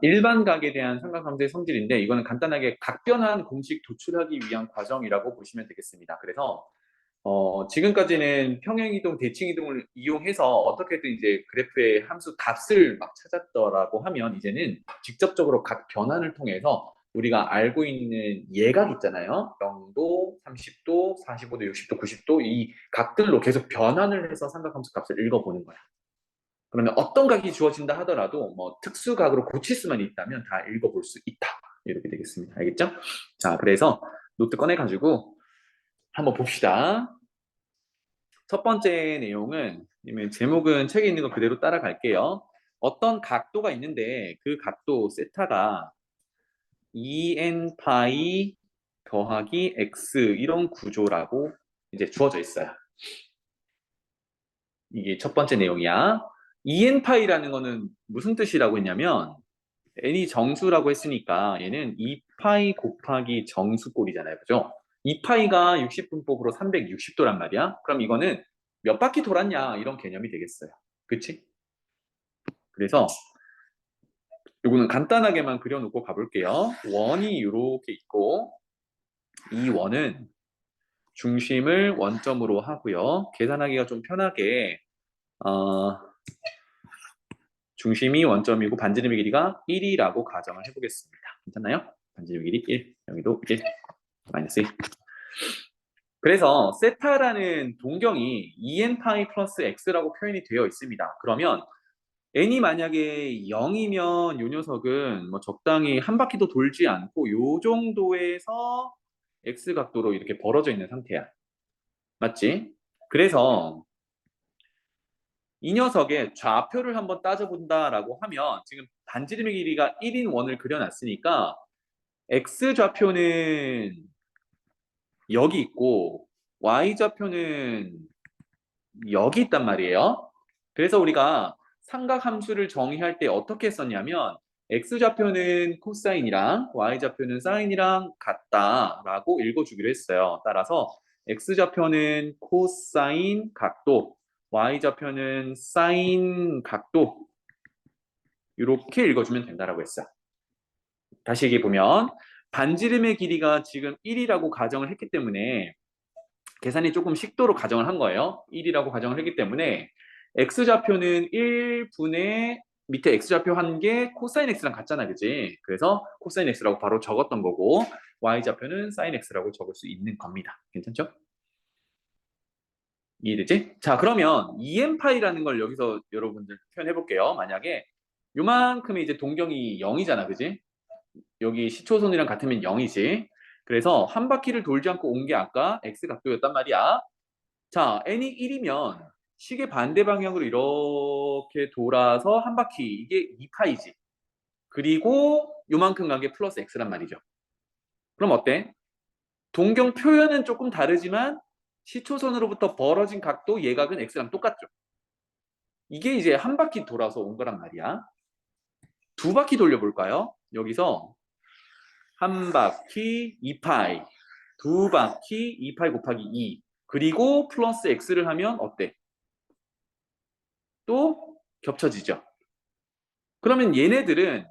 일반각에 대한 삼각함수의 성질인데 이거는 간단하게 각변환 공식 도출하기 위한 과정이라고 보시면 되겠습니다. 그래서 지금까지는 평행이동, 대칭이동을 이용해서 어떻게든 이제 그래프의 함수 값을 막 찾았더라고 하면 이제는 직접적으로 각 변환을 통해서 우리가 알고 있는 예각 있잖아요. 0도, 30도, 45도, 60도, 90도 이 각들로 계속 변환을 해서 삼각함수 값을 읽어보는 거야. 그러면 어떤 각이 주어진다 하더라도 뭐 특수각으로 고칠 수만 있다면 다 읽어볼 수 있다. 이렇게 되겠습니다. 알겠죠? 자, 그래서 노트 꺼내가지고 한번 봅시다. 첫 번째 내용은 제목은 책에 있는 거 그대로 따라갈게요. 어떤 각도가 있는데 그 각도 세타가 2n 파이 더하기 x 이런 구조라고 이제 주어져 있어요. 이게 첫 번째 내용이야. 2n 파이라는 거는 무슨 뜻이라고 했냐면 n이 정수라고 했으니까 얘는 2파이 곱하기 정수꼴이잖아요. 그죠? 2파이가 60분법으로 360도란 말이야. 그럼 이거는 몇 바퀴 돌았냐 이런 개념이 되겠어요. 그치? 그래서 이거는 간단하게만 그려놓고 가볼게요. 원이 이렇게 있고 이 원은 중심을 원점으로 하고요. 계산하기가 좀 편하게 중심이 원점이고 반지름의 길이가 1이라고 가정을 해보겠습니다. 괜찮나요? 반지름의 길이 1, 여기도 1, 마이너스 1. 그래서 세타라는 동경이 2n 파이 플러스 x라고 표현이 되어 있습니다. 그러면 n이 만약에 0이면 이 녀석은 뭐 적당히 한 바퀴도 돌지 않고 요 정도에서 x 각도로 이렇게 벌어져 있는 상태야. 맞지? 그래서 이 녀석의 좌표를 한번 따져본다라고 하면 지금 반지름의 길이가 1인 원을 그려놨으니까 x 좌표는 여기 있고 y 좌표는 여기 있단 말이에요. 그래서 우리가 삼각함수를 정의할 때 어떻게 했었냐면 x좌표는 코사인이랑 y좌표는 사인이랑 같다라고 읽어주기로 했어요. 따라서 x좌표는 코사인 각도, y좌표는 사인 각도 이렇게 읽어주면 된다라고 했어요. 다시 얘기해 보면 반지름의 길이가 지금 1이라고 가정을 했기 때문에 계산이 조금 식도로 가정을 한 거예요. 1이라고 가정을 했기 때문에 x좌표는 1분의 밑에 x좌표 한 게 코사인 x랑 같잖아, 그지? 그래서 코사인 x라고 바로 적었던 거고 y좌표는 사인 x라고 적을 수 있는 겁니다. 괜찮죠? 이해되지? 자, 그러면 2n파이라는 걸 여기서 여러분들 표현해 볼게요. 만약에 요만큼의 이제 동경이 0이잖아, 그지? 여기 시초선이랑 같으면 0이지. 그래서 한 바퀴를 돌지 않고 온 게 아까 x 각도였단 말이야. 자, n이 1이면 시계 반대 방향으로 이렇게 돌아서 한 바퀴 이게 2파이지. 그리고 요만큼 간 게 플러스 x란 말이죠. 그럼 어때? 동경 표현은 조금 다르지만 시초선으로부터 벌어진 각도 예각은 x랑 똑같죠. 이게 이제 한 바퀴 돌아서 온 거란 말이야. 두 바퀴 돌려볼까요? 여기서 한 바퀴 2파이, 두 바퀴 2파이 곱하기 2, 그리고 플러스 x를 하면 어때? 또 겹쳐지죠. 그러면 얘네들은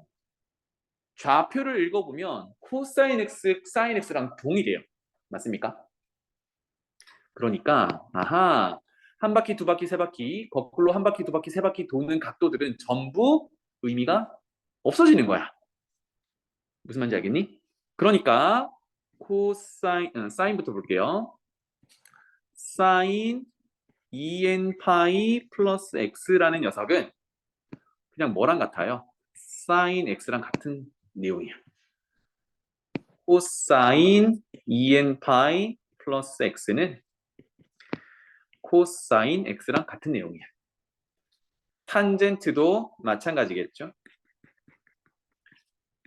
좌표를 읽어보면 코사인 x, 사인 x랑 동일해요. 맞습니까? 그러니까 아하, 한 바퀴, 두 바퀴, 세 바퀴, 거꾸로 한 바퀴, 두 바퀴, 세 바퀴 도는 각도들은 전부 의미가 없어지는 거야. 무슨 말인지 알겠니? 그러니까 사인부터 볼게요. 사인 2n 파이 플러스 x라는 녀석은 그냥 뭐랑 같아요? 사인 x랑 같은 내용이야. 코사인 2n 파이 플러스 x는 코사인 x랑 같은 내용이야. 탄젠트도 마찬가지겠죠.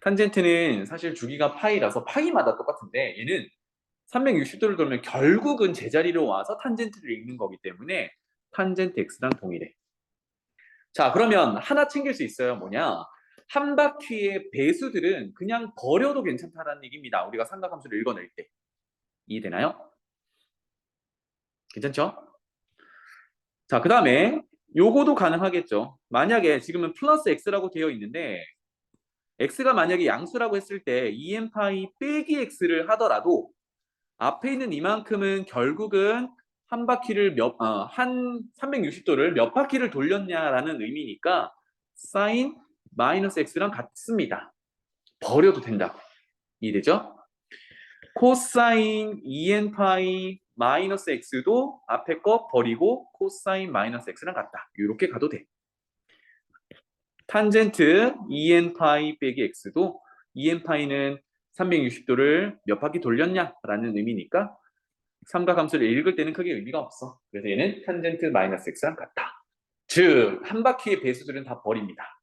탄젠트는 사실 주기가 파이라서 파이마다 똑같은데 얘는 360도를 돌면 결국은 제자리로 와서 탄젠트를 읽는 거기 때문에 탄젠트 x랑 동일해. 자, 그러면 하나 챙길 수 있어요. 뭐냐? 한 바퀴의 배수들은 그냥 버려도 괜찮다는 얘기입니다. 우리가 삼각함수를 읽어낼 때. 이해되나요? 괜찮죠? 자, 그 다음에 요거도 가능하겠죠. 만약에 지금은 플러스 x라고 되어 있는데 x가 만약에 양수라고 했을 때 2n파이 빼기 x를 하더라도 앞에 있는 이만큼은 결국은 한 바퀴를 한 360도를 몇 바퀴를 돌렸냐라는 의미니까 사인 마이너스 x랑 같습니다. 버려도 된다고. 이해되죠? 코사인 2n파이 마이너스 x도 앞에 거 버리고 코사인 마이너스 x랑 같다. 이렇게 가도 돼. 탄젠트 2n파이 빼기 x도 2n파이는 360도를 몇 바퀴 돌렸냐라는 의미니까 삼각함수를 읽을 때는 크게 의미가 없어. 그래서 얘는 탄젠트 마이너스 x랑 같다. 즉, 한 바퀴의 배수들은 다 버립니다.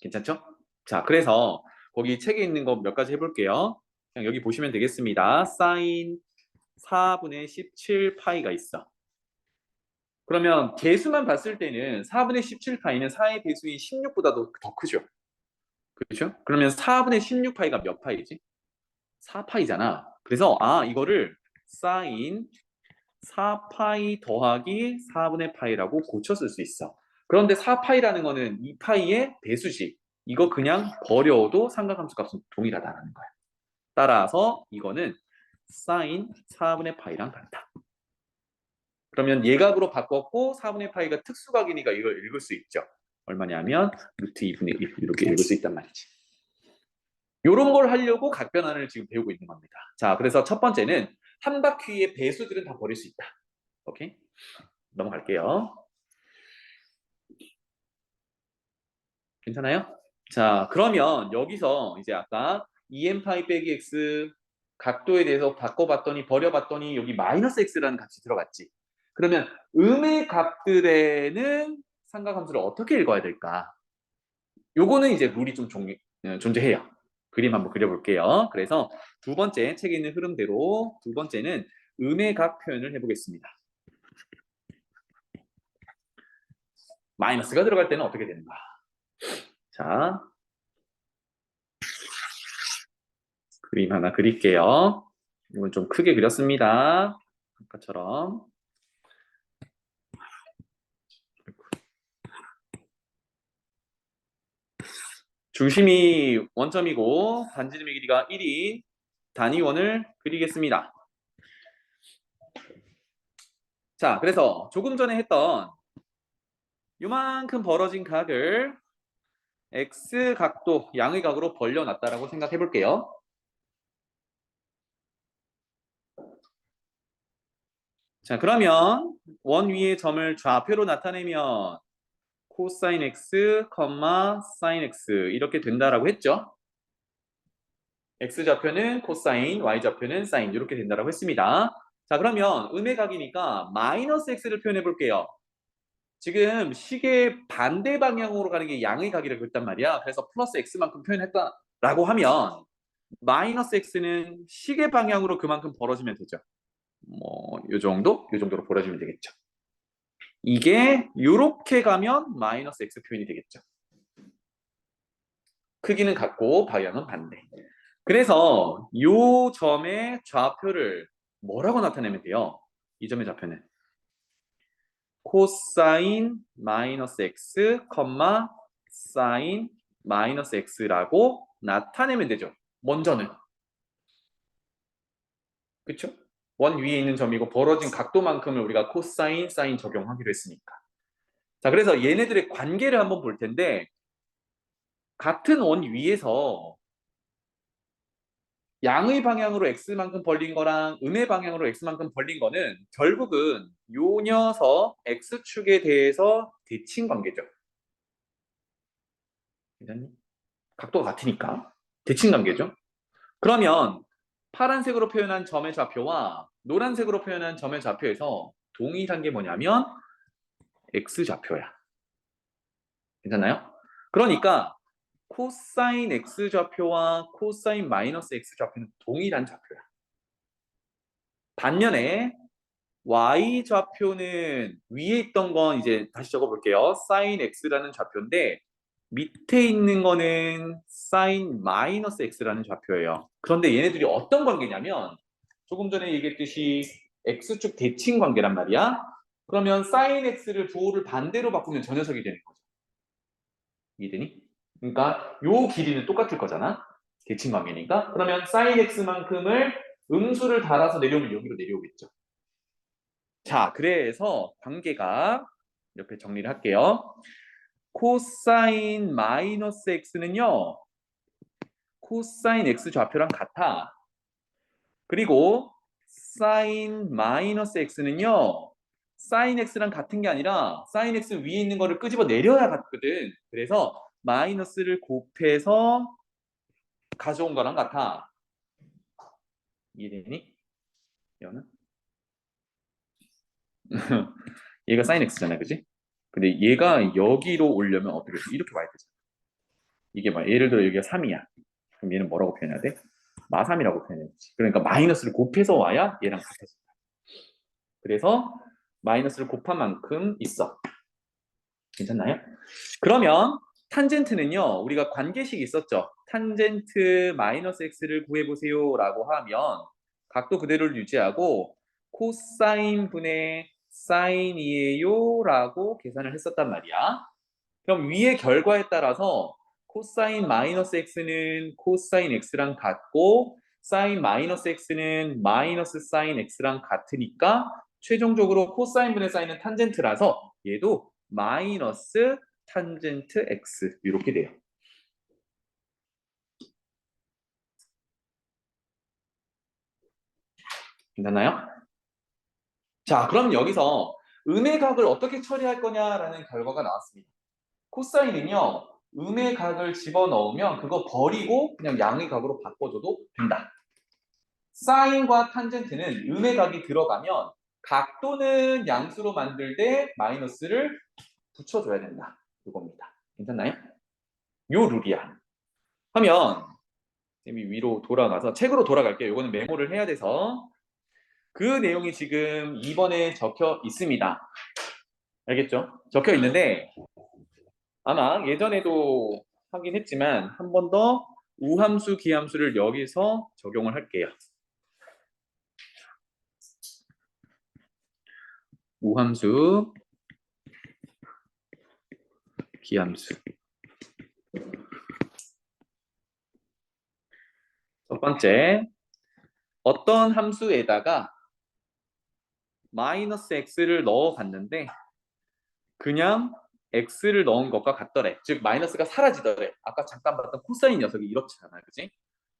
괜찮죠? 자, 그래서 거기 책에 있는 거 몇 가지 해볼게요. 그냥 여기 보시면 되겠습니다. 사인 4분의 17파이가 있어. 그러면 개수만 봤을 때는 4분의 17파이는 4의 배수인 16보다도 더 크죠? 그렇죠? 그러면 4분의 16파이가 몇 파이지? 4파이잖아. 그래서 이거를 사인 4파이 더하기 4분의 파이라고 고쳐 쓸 수 있어. 그런데 4파이라는 거는 2파이의 배수지. 이거 그냥 버려도 삼각함수 값은 동일하다는 거야. 따라서 이거는 사인 4분의 파이랑 같다. 그러면 예각으로 바꿨고 4분의 파이가 특수각이니까 이걸 읽을 수 있죠. 얼마냐면 루트 2분의 1 이렇게 읽을 수 있단 말이지. 이런 걸 하려고 각변환을 지금 배우고 있는 겁니다. 자, 그래서 첫 번째는 한 바퀴의 배수들은 다 버릴 수 있다. 오케이? 넘어갈게요. 괜찮아요? 자, 그러면 여기서 이제 아까 2n파이 빼기 x 각도에 대해서 바꿔봤더니 버려봤더니 여기 마이너스 x라는 값이 들어갔지. 그러면 음의 값들에는 삼각함수를 어떻게 읽어야 될까? 요거는 이제 룰이 좀 존재해요. 그림 한번 그려볼게요. 그래서 두 번째 책에 있는 흐름대로 두 번째는 음의 각 표현을 해보겠습니다. 마이너스가 들어갈 때는 어떻게 되는가? 자, 그림 하나 그릴게요. 이건 좀 크게 그렸습니다. 아까처럼. 중심이 원점이고 반지름의 길이가 1인 단위원을 그리겠습니다. 자, 그래서 조금 전에 했던 요만큼 벌어진 각을 x 각도, 양의 각으로 벌려놨다라고 생각해 볼게요. 자, 그러면 원 위의 점을 좌표로 나타내면 코사인 x, 사인 x 이렇게 된다라고 했죠. x좌표는 코사인, y좌표는 사인 이렇게 된다라고 했습니다. 자, 그러면 음의 각이니까 마이너스 x를 표현해 볼게요. 지금 시계 반대 방향으로 가는 게 양의 각이라고 했단 말이야. 그래서 플러스 x만큼 표현했다라고 하면 마이너스 x는 시계 방향으로 그만큼 벌어지면 되죠. 뭐 요 정도로 벌어지면 되겠죠. 이게 요렇게 가면 마이너스 x 표현이 되겠죠. 크기는 같고 방향은 반대. 그래서 요 점의 좌표를 뭐라고 나타내면 돼요? 이 점의 좌표는 코사인 마이너스 x, 사인 마이너스 x라고 나타내면 되죠. 먼저는. 그쵸? 원 위에 있는 점이고 벌어진 각도만큼을 우리가 코사인, 사인 적용하기로 했으니까. 자, 그래서 얘네들의 관계를 한번 볼 텐데 같은 원 위에서 양의 방향으로 x만큼 벌린 거랑 음의 방향으로 x만큼 벌린 거는 결국은 요 녀석 x축에 대해서 대칭 관계죠. 괜찮니? 각도가 같으니까 대칭 관계죠. 그러면 파란색으로 표현한 점의 좌표와 노란색으로 표현한 점의 좌표에서 동일한 게 뭐냐면 x좌표야. 괜찮나요? 그러니까 코사인 x좌표와 코사인 마이너스 x좌표는 동일한 좌표야. 반면에 y좌표는 위에 있던 건 이제 다시 적어볼게요. sin x라는 좌표인데 밑에 있는 거는 sin 마이너스 x라는 좌표예요. 그런데 얘네들이 어떤 관계냐면 조금 전에 얘기했듯이 x축 대칭 관계란 말이야. 그러면 sin x를 부호를 반대로 바꾸면 저 녀석이 되는 거죠. 이해되니? 그러니까 요 길이는 똑같을 거잖아. 대칭 관계니까. 그러면 sin x만큼을 음수를 달아서 내려오면 여기로 내려오겠죠. 자, 그래서 관계가 이렇게 정리를 할게요. 코사인 마이너스 x는요. 코사인 x 좌표랑 같아. 그리고 사인 마이너스 x는요. 사인 x랑 같은 게 아니라 사인 x 위에 있는 거를 끄집어 내려야 같거든. 그래서 마이너스를 곱해서 가져온 거랑 같아. 이해되니? 얘는? 얘가 사인 x잖아, 그지? 근데 얘가 여기로 오려면 어떻게 돼? 이렇게 와야 되잖아. 이게 막 예를 들어 여기가 3이야. 그럼 얘는 뭐라고 표현해야 돼? 마3이라고 표현해야지. 그러니까 마이너스를 곱해서 와야 얘랑 같아진다. 그래서 마이너스를 곱한 만큼 있어. 괜찮나요? 그러면 탄젠트는요. 우리가 관계식이 있었죠. 탄젠트 마이너스 x를 구해보세요 라고 하면 각도 그대로를 유지하고 코사인 분의 사인이에요 라고 계산을 했었단 말이야. 그럼 위의 결과에 따라서 코사인 마이너스 x는 코사인 x랑 같고 사인 마이너스 x는 마이너스 사인 x랑 같으니까 최종적으로 코사인 분의 사인은 탄젠트라서 얘도 마이너스 탄젠트 x 이렇게 돼요. 괜찮나요? 자, 그럼 여기서 음의 각을 어떻게 처리할 거냐라는 결과가 나왔습니다. 코사인은요. 음의 각을 집어넣으면 그거 버리고 그냥 양의 각으로 바꿔줘도 된다. 사인과 탄젠트는 음의 각이 들어가면 각도는 양수로 만들 때 마이너스를 붙여줘야 된다. 이겁니다. 괜찮나요? 요 룰이야. 하면 쌤이 위로 돌아가서 책으로 돌아갈게요. 이거는 메모를 해야 돼서 그 내용이 지금 2번에 적혀 있습니다. 알겠죠? 적혀 있는데 아마 예전에도 하긴 했지만 한 번 더 우함수, 기함수를 여기서 적용을 할게요. 우함수, 기함수. 첫 번째, 어떤 함수에다가 마이너스 x를 넣어봤는데 그냥 x를 넣은 것과 같더래. 즉 마이너스가 사라지더래. 아까 잠깐 봤던 코사인 녀석이 이렇잖아요. 그지?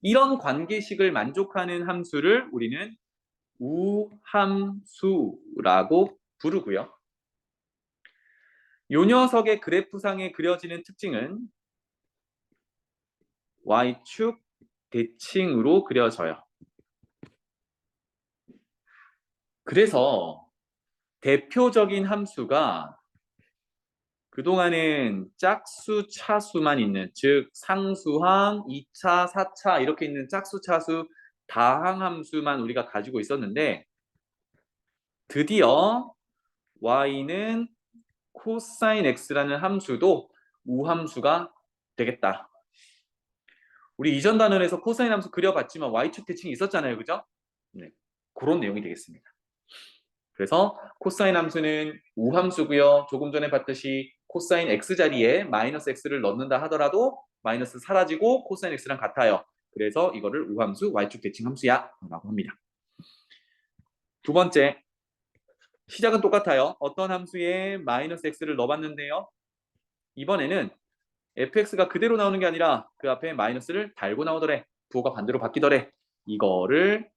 이런 관계식을 만족하는 함수를 우리는 우함수라고 부르고요. 요 녀석의 그래프상에 그려지는 특징은 y축 대칭으로 그려져요. 그래서 대표적인 함수가 그동안은 짝수, 차수만 있는, 즉 상수항, 2차, 4차 이렇게 있는 짝수, 차수, 다항함수만 우리가 가지고 있었는데 드디어 y는 코사인 x라는 함수도 우함수가 되겠다. 우리 이전 단원에서 코사인 함수 그려봤지만 y축 대칭이 있었잖아요. 그죠? 네, 그런 내용이 되겠습니다. 그래서 코사인 함수는 우함수고요. 조금 전에 봤듯이 코사인 x 자리에 마이너스 x를 넣는다 하더라도 마이너스 사라지고 코사인 x랑 같아요. 그래서 이거를 우함수 y축 대칭 함수야 라고 합니다. 두 번째, 시작은 똑같아요. 어떤 함수에 마이너스 x를 넣어봤는데요. 이번에는 fx가 그대로 나오는 게 아니라 그 앞에 마이너스를 달고 나오더래. 부호가 반대로 바뀌더래. 이거를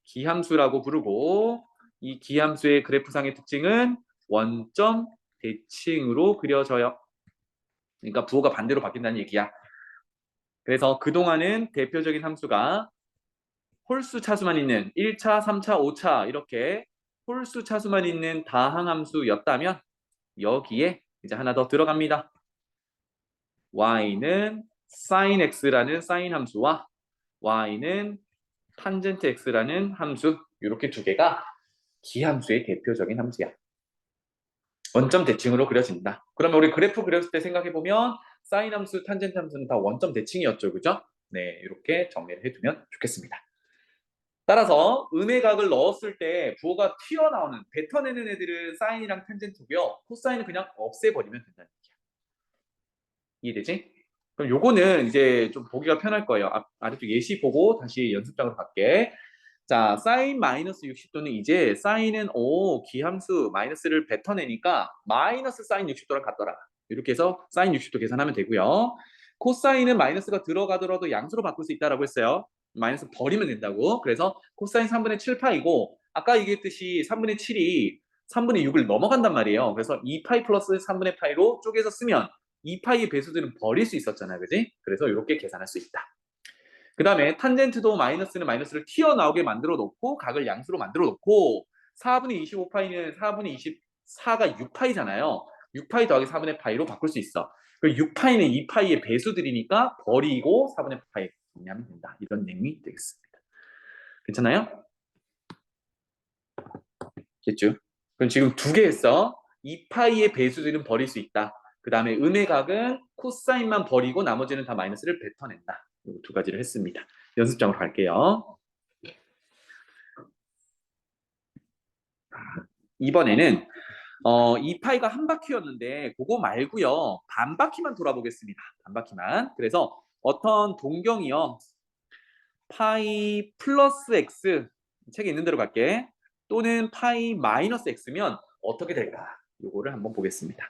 기함수라고 부르고 이 기함수의 그래프상의 특징은 원점 대칭으로 그려져요. 그러니까 부호가 반대로 바뀐다는 얘기야. 그래서 그동안은 대표적인 함수가 홀수 차수만 있는 1차, 3차, 5차 이렇게 홀수 차수만 있는 다항함수였다면 여기에 이제 하나 더 들어갑니다. y는 sin x라는 sin 함수와 y는 탄젠트 x라는 함수 이렇게 두 개가 기함수의 대표적인 함수야. 원점 대칭으로 그려진다. 그러면 우리 그래프 그렸을 때 생각해보면 사인 함수, 탄젠트 함수는 다 원점 대칭이었죠. 그죠? 네, 이렇게 정리를 해두면 좋겠습니다. 따라서 음의 각을 넣었을 때 부호가 튀어나오는, 뱉어내는 애들은 사인이랑 탄젠트고요. 코사인은 그냥 없애버리면 된다는 얘기야. 이해되지? 그럼 요거는 이제 좀 보기가 편할 거예요. 아래쪽 예시 보고 다시 연습장으로 갈게. 자, 사인 마이너스 60도는 이제 사인은 기함수 마이너스를 뱉어내니까 마이너스 사인 60도랑 같더라. 이렇게 해서 사인 60도 계산하면 되고요. 코사인은 마이너스가 들어가더라도 양수로 바꿀 수 있다라고 했어요. 마이너스 버리면 된다고. 그래서 코사인 3분의 7파이고 아까 얘기했듯이 3분의 7이 3분의 6을 넘어간단 말이에요. 그래서 2파이 플러스 3분의 파이로 쪼개서 쓰면 2파이의 배수들은 버릴 수 있었잖아요. 그지? 그래서 이렇게 계산할 수 있다. 그 다음에 탄젠트도 마이너스는 마이너스를 튀어나오게 만들어 놓고 각을 양수로 만들어 놓고 4분의 25파이는 4분의 24가 6파이잖아요. 6파이 더하기 4분의 파이로 바꿀 수 있어. 그 6파이는 2파이의 배수들이니까 버리고 4분의 파이 정리하면 된다. 이런 내용이 되겠습니다. 괜찮아요? 됐죠? 그럼 지금 두 개 했어. 2파이의 배수들은 버릴 수 있다. 그 다음에 음의 각은 코사인만 버리고 나머지는 다 마이너스를 뱉어낸다. 이 두 가지를 했습니다. 연습장으로 갈게요. 이번에는 2파이가 한 바퀴였는데 그거 말고요. 반 바퀴만 돌아보겠습니다. 반 바퀴만. 그래서 어떤 동경이요. 파이 플러스 x 책에 있는 대로 갈게. 또는 파이 마이너스 x면 어떻게 될까? 요거를 한번 보겠습니다.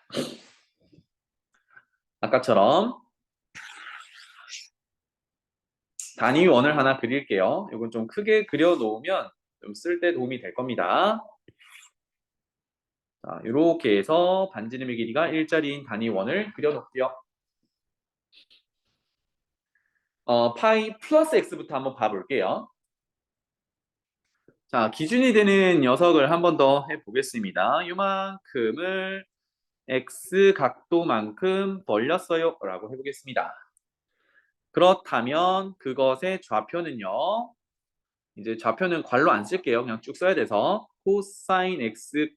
아까처럼 단위 원을 하나 그릴게요. 이건 좀 크게 그려 놓으면 좀 쓸 때 도움이 될 겁니다. 자, 이렇게 해서 반지름의 길이가 1짜리인 단위 원을 그려 놓고요. 파이 플러스 x부터 한번 봐볼게요. 자, 기준이 되는 녀석을 한번 더 해보겠습니다. 요만큼을 x 각도만큼 벌렸어요 라고 해보겠습니다. 그렇다면 그것의 좌표는요. 이제 좌표는 괄호 안 쓸게요. 그냥 쭉 써야 돼서 코사인 x,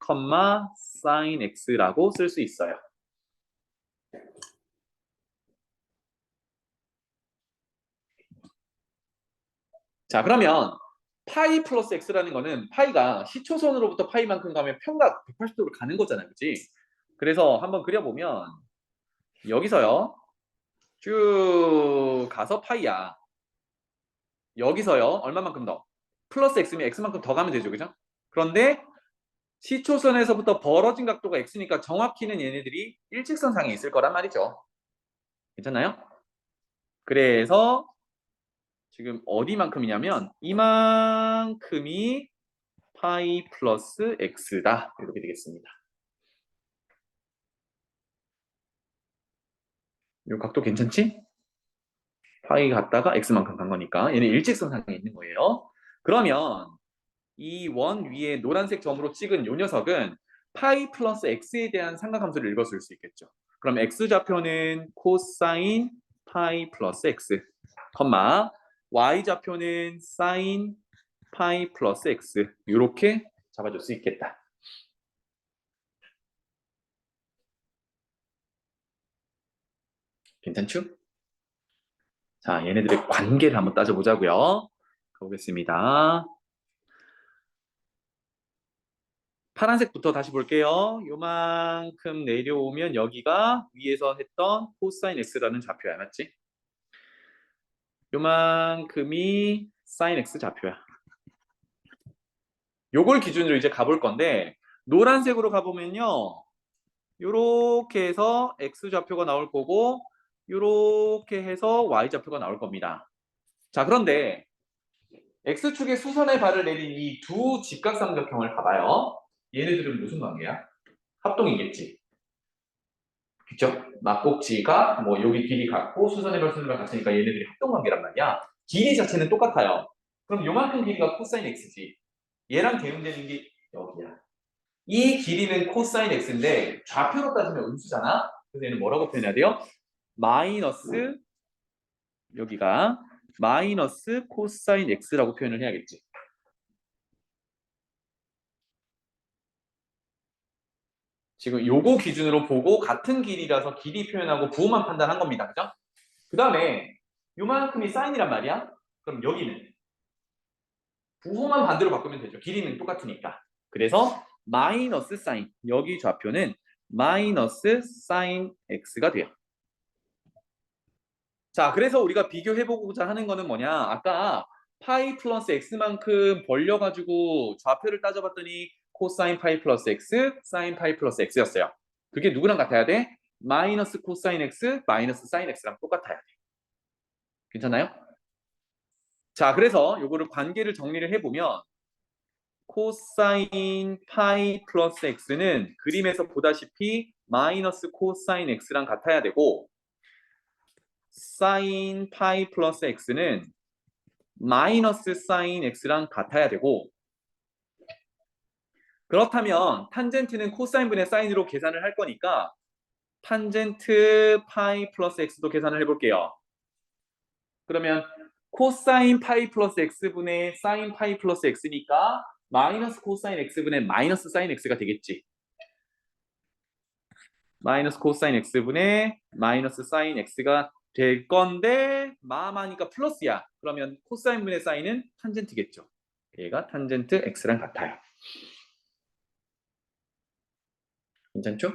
사인 x라고 쓸 수 있어요. 자, 그러면 파이 플러스 x라는 거는 파이가 시초선으로부터 파이만큼 가면 평각 180도로 가는 거잖아요. 그치? 그래서 한번 그려보면 여기서요. 쭉 가서 파이야. 여기서요. 얼마만큼 더? 플러스 x면 x만큼 더 가면 되죠. 그죠? 그런데 시초선에서부터 벌어진 각도가 x니까 정확히는 얘네들이 일직선상에 있을 거란 말이죠. 괜찮나요? 그래서 지금 어디만큼이냐면 이만큼이 파이 플러스 x다. 이렇게 되겠습니다. 이 각도 괜찮지? 파이 갔다가 x만큼 간 거니까 얘는 일직선상에 있는 거예요. 그러면 이 원 위에 노란색 점으로 찍은 이 녀석은 파이 플러스 x에 대한 삼각함수를 읽었을 수 있겠죠. 그럼 x좌표는 코사인 파이 플러스 x, y좌표는 사인 파이 플러스 x 이렇게 잡아줄 수 있겠다. 괜찮죠? 자, 얘네들의 관계를 한번 따져보자고요. 가보겠습니다. 파란색부터 다시 볼게요. 요만큼 내려오면 여기가 위에서 했던 코사인 x라는 좌표야. 맞지? 요만큼이 사인 x 좌표야. 요걸 기준으로 이제 가볼 건데 노란색으로 가보면요. 요렇게 해서 x 좌표가 나올 거고 요렇게 해서 y 좌표가 나올 겁니다. 자, 그런데 x축의 수선의 발을 내린 이 두 직각삼각형을 봐봐요. 얘네들은 무슨 관계야? 합동이겠지. 그쵸? 막꼭지가 뭐 여기 길이 같고 수선의 발 수선의 발 같으니까 얘네들이 합동관계란 말이야. 길이 자체는 똑같아요. 그럼 요만큼 길이가 코사인 x지. 얘랑 대응되는 게 여기야. 이 길이는 코사인 x인데 좌표로 따지면 음수잖아. 그래서 얘는 뭐라고 표현해야 돼요? 마이너스 여기가 마이너스 코사인 x라고 표현을 해야겠지. 지금 요거 기준으로 보고 같은 길이라서 길이 표현하고 부호만 판단한 겁니다. 그죠? 그 다음에 요만큼이 사인이란 말이야. 그럼 여기는 부호만 반대로 바꾸면 되죠. 길이는 똑같으니까. 그래서 마이너스 사인 여기 좌표는 마이너스 사인 x가 돼요. 자, 그래서 우리가 비교해보고자 하는 거는 뭐냐? 아까 파이 플러스 x만큼 벌려가지고 좌표를 따져봤더니 코사인 파이 플러스 x, 사인 파이 플러스 x였어요. 그게 누구랑 같아야 돼? 마이너스 코사인 x, 마이너스 사인 x랑 똑같아야 돼. 괜찮나요? 자, 그래서 요거를 관계를 정리를 해보면 코사인 파이 플러스 x는 그림에서 보다시피 마이너스 코사인 x랑 같아야 되고 사인 파이 플러스 x는 마이너스 사인 x랑 같아야 되고 그렇다면 탄젠트는 코사인분의 사인으로 계산을 할 거니까 탄젠트 파이 플러스 x도 계산을 해볼게요. 그러면 코사인 파이 플러스 x분의 사인 파이 플러스 x니까 마이너스 코사인 x분의 마이너스 사인 x가 되겠지. 마이너스 코사인 x분의 마이너스 사인 x가 될 건데 마마니까 플러스야. 그러면 코사인분의 사인은 탄젠트겠죠. 얘가 탄젠트 x랑 같아요. 괜찮죠?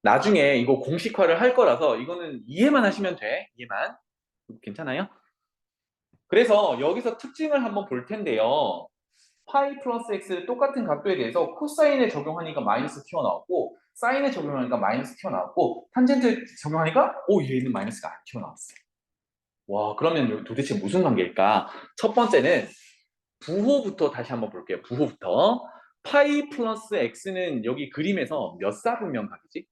나중에 이거 공식화를 할 거라서 이거는 이해만 하시면 돼. 이해만. 괜찮아요? 그래서 여기서 특징을 한번 볼 텐데요. 파이 플러스 x 똑같은 각도에 대해서 코사인에 적용하니까 마이너스 튀어나왔고 사인에 적용하니까 마이너스 튀어나왔고 탄젠트 적용하니까 얘는 마이너스가 안 튀어나왔어요. 와, 그러면 도대체 무슨 관계일까? 첫 번째는 부호부터 다시 한번 볼게요. 부호부터. 파이 플러스 x는 여기 그림에서 몇 사분면 각이지?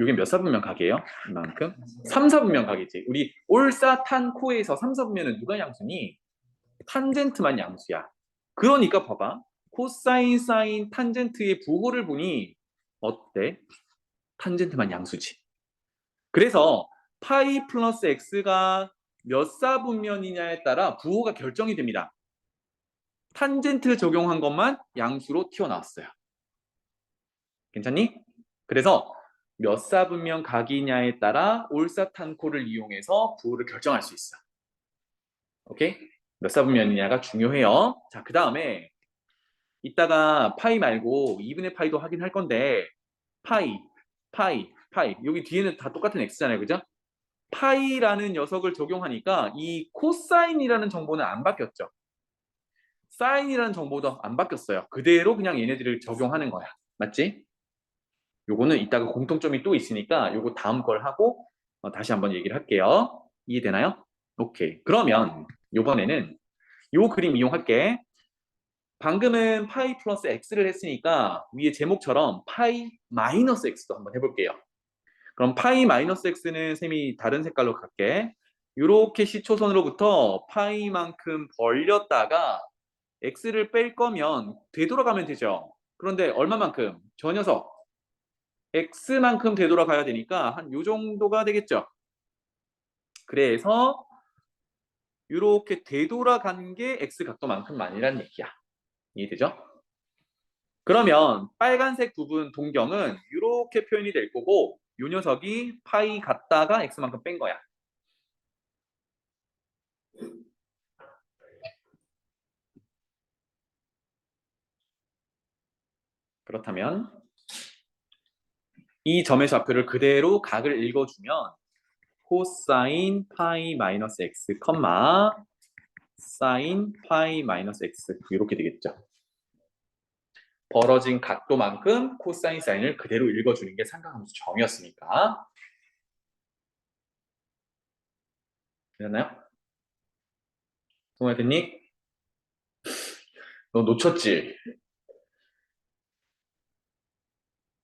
이게 몇 사분면 각이에요? 이만큼? 3사분면 각이지. 우리 올사탄코에서 3사분면은 누가 양수니? 탄젠트만 양수야. 그러니까 봐봐. 코사인, 사인, 탄젠트의 부호를 보니 어때? 탄젠트만 양수지. 그래서 파이 플러스 x가 몇 사분면이냐에 따라 부호가 결정이 됩니다. 탄젠트 적용한 것만 양수로 튀어나왔어요. 괜찮니? 그래서 몇 사분면 각이냐에 따라 올사탄코를 이용해서 부호를 결정할 수 있어. 오케이? 몇 사분면이냐가 중요해요. 자, 그 다음에 이따가 파이 말고 2분의 파이도 확인할 건데 파이, 파이 여기 뒤에는 다 똑같은 x잖아요. 그죠? 파이라는 녀석을 적용하니까 이 코사인이라는 정보는 안 바뀌었죠. 사인이라는 정보도 안 바뀌었어요. 그대로 그냥 얘네들을 적용하는 거야. 맞지? 요거는 이따가 공통점이 또 있으니까 요거 다음 걸 하고 다시 한번 얘기를 할게요. 이해되나요? 오케이. 그러면 요번에는 요 그림 이용할게. 방금은 파이 플러스 x를 했으니까 위에 제목처럼 파이 마이너스 x도 한번 해볼게요. 그럼 파이 마이너스 x는 셈이 다른 색깔로 갈게. 이렇게 시초선으로부터 파이만큼 벌렸다가 x를 뺄 거면 되돌아가면 되죠. 그런데 얼마만큼? 저 녀석 x만큼 되돌아가야 되니까 한 요 정도가 되겠죠. 그래서 이렇게 되돌아간 게 x 각도만큼만이라는 얘기야. 이해되죠? 그러면 빨간색 부분 동경은 이렇게 표현이 될 거고 요 녀석이 파이 갔다가 x만큼 뺀 거야. 그렇다면 이 점의 좌표를 그대로 각을 읽어주면 코사인 파이 마이너스 x, 사인 파이 마이너스 x 이렇게 되겠죠. 벌어진 각도만큼 코사인 사인을 그대로 읽어주는 게 삼각함수 정이었으니까. 되셨나요? 동호야 됐니? 너 놓쳤지?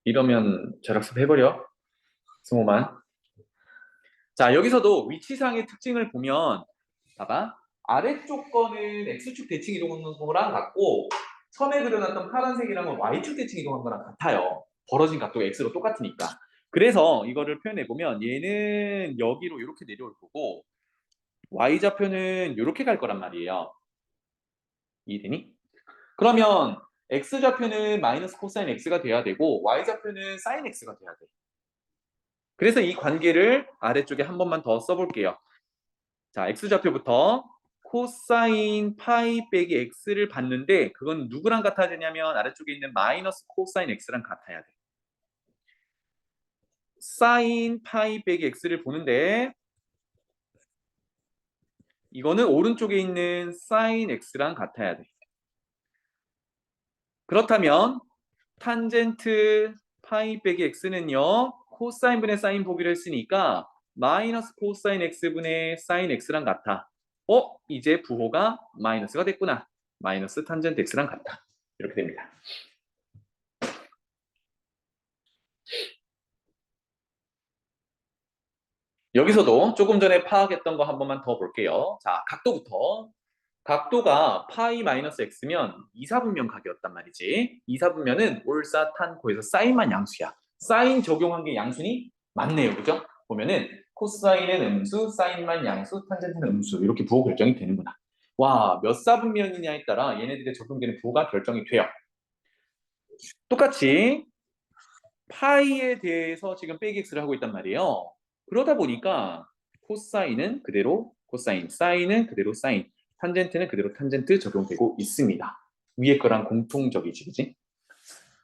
이러면 절학습 해버려. 승호만. 자, 여기서도 위치상의 특징을 보면 봐봐. 아래쪽 거는 X축 대칭 이동한 거랑 같고 처음에 그려놨던 파란색이랑은 Y축 대칭 이동한 거랑 같아요. 벌어진 각도가 X로 똑같으니까. 그래서 이거를 표현해보면 얘는 여기로 이렇게 내려올 거고 Y좌표는 이렇게 갈 거란 말이에요. 이해되니? 그러면 X좌표는 마이너스 코사인 X가 돼야 되고 Y좌표는 사인 X가 돼야 돼. 그래서 이 관계를 아래쪽에 한 번만 더 써볼게요. 자, X좌표부터 코사인 파이 빼기 X를 봤는데 그건 누구랑 같아야 되냐면 아래쪽에 있는 마이너스 코사인 X랑 같아야 돼. 사인 파이 빼기 x를 보는데 이거는 오른쪽에 있는 사인 x랑 같아야 돼. 그렇다면 탄젠트 파이 빼기 x는요. 코사인 분의 사인 보기로 했으니까 마이너스 코사인 x분의 사인 x랑 같아. 이제 부호가 마이너스가 됐구나. 마이너스 탄젠트 x랑 같다. 이렇게 됩니다. 여기서도 조금 전에 파악했던 거 한 번만 더 볼게요. 자, 각도부터. 각도가 파이 마이너스 x면 이사분면 각이었단 말이지. 이사분면은 올사탄코에서 사인만 양수야. 사인 적용한 게 양수니? 맞네요. 그죠? 보면은 코사인은 음수, 사인만 양수, 탄젠트는 음수. 이렇게 부호 결정이 되는구나. 와, 몇 사분면이냐에 따라 얘네들의 적용되는 부호가 결정이 돼요. 똑같이 파이에 대해서 지금 빼기 x를 하고 있단 말이에요. 그러다 보니까 코사인은 그대로 코사인, 사인은 그대로 사인, 탄젠트는 그대로 탄젠트 적용되고 있습니다. 위에 거랑 공통적이지, 그지?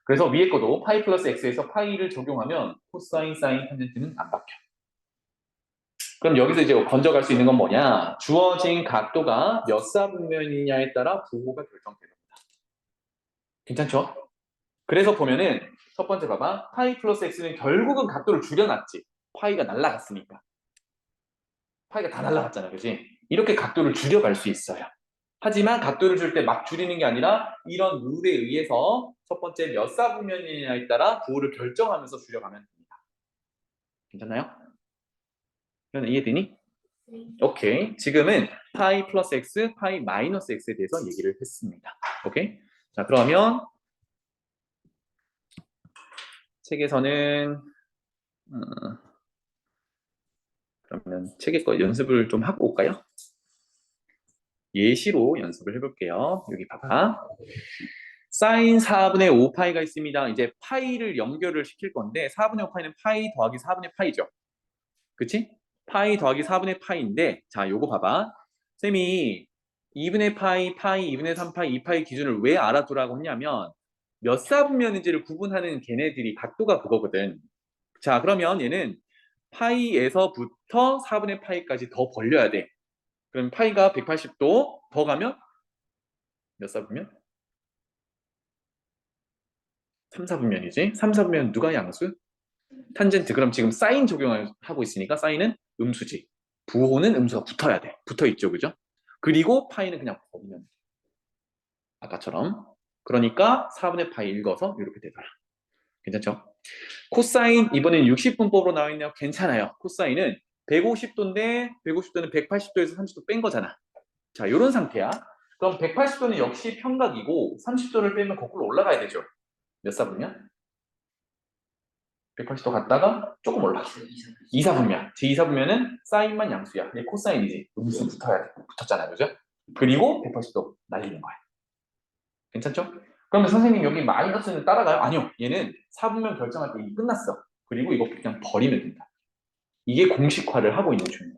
그래서 위에 거도 파이 플러스 x에서 파이를 적용하면 코사인, 사인, 탄젠트는 안 바뀌어. 그럼 여기서 이제 건져갈 수 있는 건 뭐냐? 주어진 각도가 몇 사분면이냐에 따라 부호가 결정됩니다. 괜찮죠? 그래서 보면은 첫 번째 봐봐. 파이 플러스 x는 결국은 각도를 줄여놨지. 파이가 날라갔으니까. 파이가 다 날라갔잖아. 그지? 이렇게 각도를 줄여갈 수 있어요. 하지만 각도를 줄 때 막 줄이는 게 아니라 이런 룰에 의해서 첫 번째 몇 사분면이냐에 따라 부호를 결정하면서 줄여가면 됩니다. 괜찮나요? 그러면 이해되니? 오케이. 지금은 파이 플러스 x, 파이 마이너스 x에 대해서 얘기를 했습니다. 오케이? 자, 그러면 책에서는 그러면 책의 거 연습을 좀 하고 올까요? 예시로 연습을 해볼게요. 여기 봐봐. 사인 4분의 5파이가 있습니다. 이제 파이를 연결을 시킬 건데 4분의 5파이는 파이 더하기 4분의 파이죠. 그치? 파이 더하기 4분의 파이인데 자, 요거 봐봐. 쌤이 2분의 파이, 파이, 2분의 3파이, 2파이 기준을 왜 알아두라고 했냐면 몇 사분면인지를 구분하는 걔네들이 각도가 그거거든. 자, 그러면 얘는 파이에서부터 4분의 파이까지 더 벌려야 돼. 그럼 파이가 180도 더 가면 몇 사분면? 3, 4분면이지. 3, 4분면 누가 양수? 탄젠트. 그럼 지금 사인 적용하고 있으니까 사인은 음수지. 부호는 음수가 붙어야 돼. 붙어 있죠. 그죠? 그리고 파이는 그냥 버리면 돼. 아까처럼. 그러니까 4분의 파이 읽어서 이렇게 되더라. 괜찮죠? 코사인 이번엔 60분법으로 나와 있네요. 괜찮아요. 코사인은 150도인데 150도는 180도에서 30도 뺀 거잖아. 자, 이런 상태야. 그럼 180도는 역시 평각이고 30도를 빼면 거꾸로 올라가야 되죠. 몇 사분면? 180도 갔다가 조금 올라가. 2사분면. 제2사분면은 사인만 양수야. 얘 코사인이지. 음수 붙어야 돼. 붙었잖아요. 그죠? 그리고 180도 날리는 거야. 괜찮죠? 그러면 선생님 여기 마이너스는 따라가요? 아니요. 얘는 사분면 결정할 때 이미 끝났어. 그리고 이거 그냥 버리면 된다. 이게 공식화를 하고 있는 중이에요.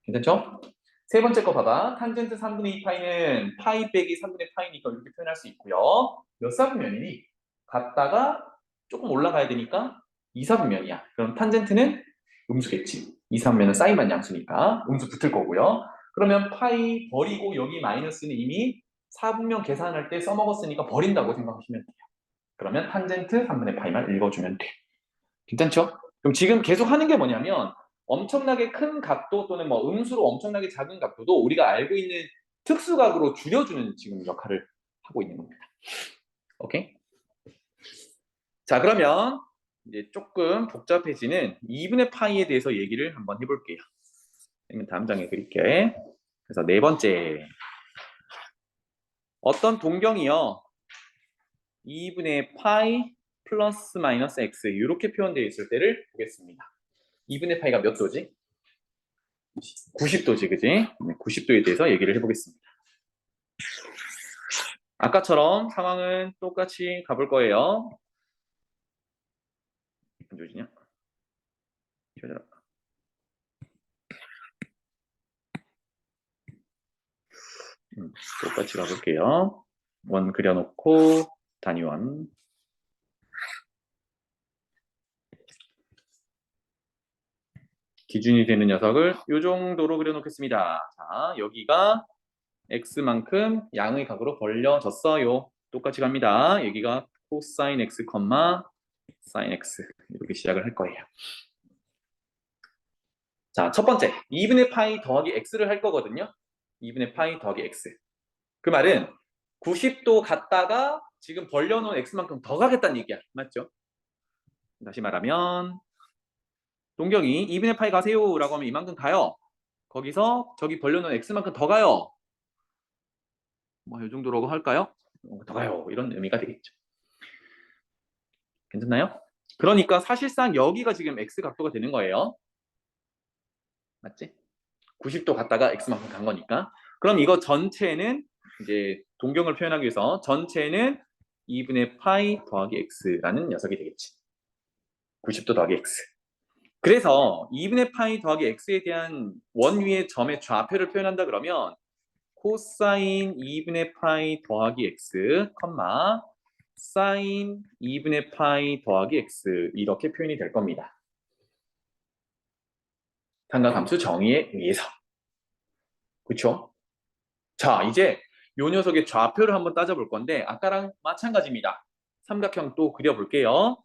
괜찮죠? 세 번째 거 봐봐. 탄젠트 3분의 2 파이는 파이 빼기 3분의 파이니까 이렇게 표현할 수 있고요. 몇 사분면이니? 갔다가 조금 올라가야 되니까 2사분면이야. 그럼 탄젠트는 음수겠지. 2사분면은 사인만 양수니까 음수 붙을 거고요. 그러면 파이 버리고 여기 마이너스는 이미 4분면 계산할 때 써먹었으니까 버린다고 생각하시면 돼요. 그러면 탄젠트 3분의 파이만 읽어주면 돼. 괜찮죠? 그럼 지금 계속 하는 게 뭐냐면 엄청나게 큰 각도 또는 뭐 음수로 엄청나게 작은 각도도 우리가 알고 있는 특수각으로 줄여주는 지금 역할을 하고 있는 겁니다. 오케이? 자, 그러면 이제 조금 복잡해지는 2분의 파이에 대해서 얘기를 한번 해볼게요. 그러면 다음 장에 그릴게. 그래서 네 번째. 어떤 동경이요. 2분의 파이 플러스 마이너스 x 이렇게 표현되어 있을 때를 보겠습니다. 2분의 파이가 몇 도지? 90도지, 그지? 90도에 대해서 얘기를 해보겠습니다. 아까처럼 상황은 똑같이 가볼 거예요. 조지냐? 똑같이 가볼게요. 원 그려놓고 단위원. 기준이 되는 녀석을 이 정도로 그려놓겠습니다. 자, 여기가 x만큼 양의 각으로 벌려졌어요. 똑같이 갑니다. 여기가 코사인 x, 사인 x 이렇게 시작을 할 거예요. 자, 첫 번째 2분의 파이 더하기 x를 할 거거든요. 2분의 파이 더하기 x. 그 말은 90도 갔다가 지금 벌려놓은 x만큼 더 가겠다는 얘기야. 맞죠? 다시 말하면 동경이 2분의 파이 가세요 라고 하면 이만큼 가요. 거기서 저기 벌려놓은 x만큼 더 가요. 뭐 이 정도라고 할까요? 더 가요. 이런 의미가 되겠죠. 괜찮나요? 그러니까 사실상 여기가 지금 x 각도가 되는 거예요. 맞지? 90도 갔다가 x만큼 간 거니까. 그럼 이거 전체는 이제 동경을 표현하기 위해서 전체는 2분의 파이 더하기 x라는 녀석이 되겠지. 90도 더하기 x. 그래서 2분의 파이 더하기 x에 대한 원 위의 점의 좌표를 표현한다 그러면 코사인 2분의 파이 더하기 x, 사인 2분의 파이 더하기 x 이렇게 표현이 될 겁니다. 삼각함수 정의에 의해서. 그렇죠? 자, 이제 요 녀석의 좌표를 한번 따져볼 건데 아까랑 마찬가지입니다. 삼각형 또 그려볼게요.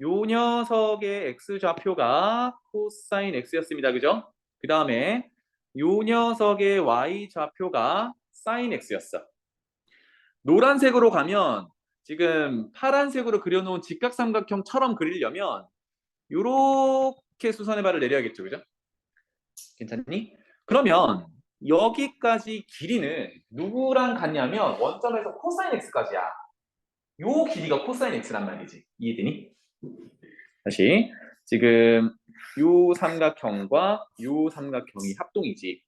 요 녀석의 x좌표가 코사인 x였습니다. 그죠? 그 다음에 요 녀석의 y좌표가 사인 x였어. 노란색으로 가면 지금 파란색으로 그려놓은 직각삼각형처럼 그리려면 요렇게 수선의 발을 내려야겠죠. 그죠? 괜찮니? 그러면 여기까지 길이는 누구랑 같냐면 원점에서 코사인 x까지야. 요 길이가 코사인 x란 말이지. 이해되니? 다시 지금 요 삼각형과 요 삼각형이 합동이지.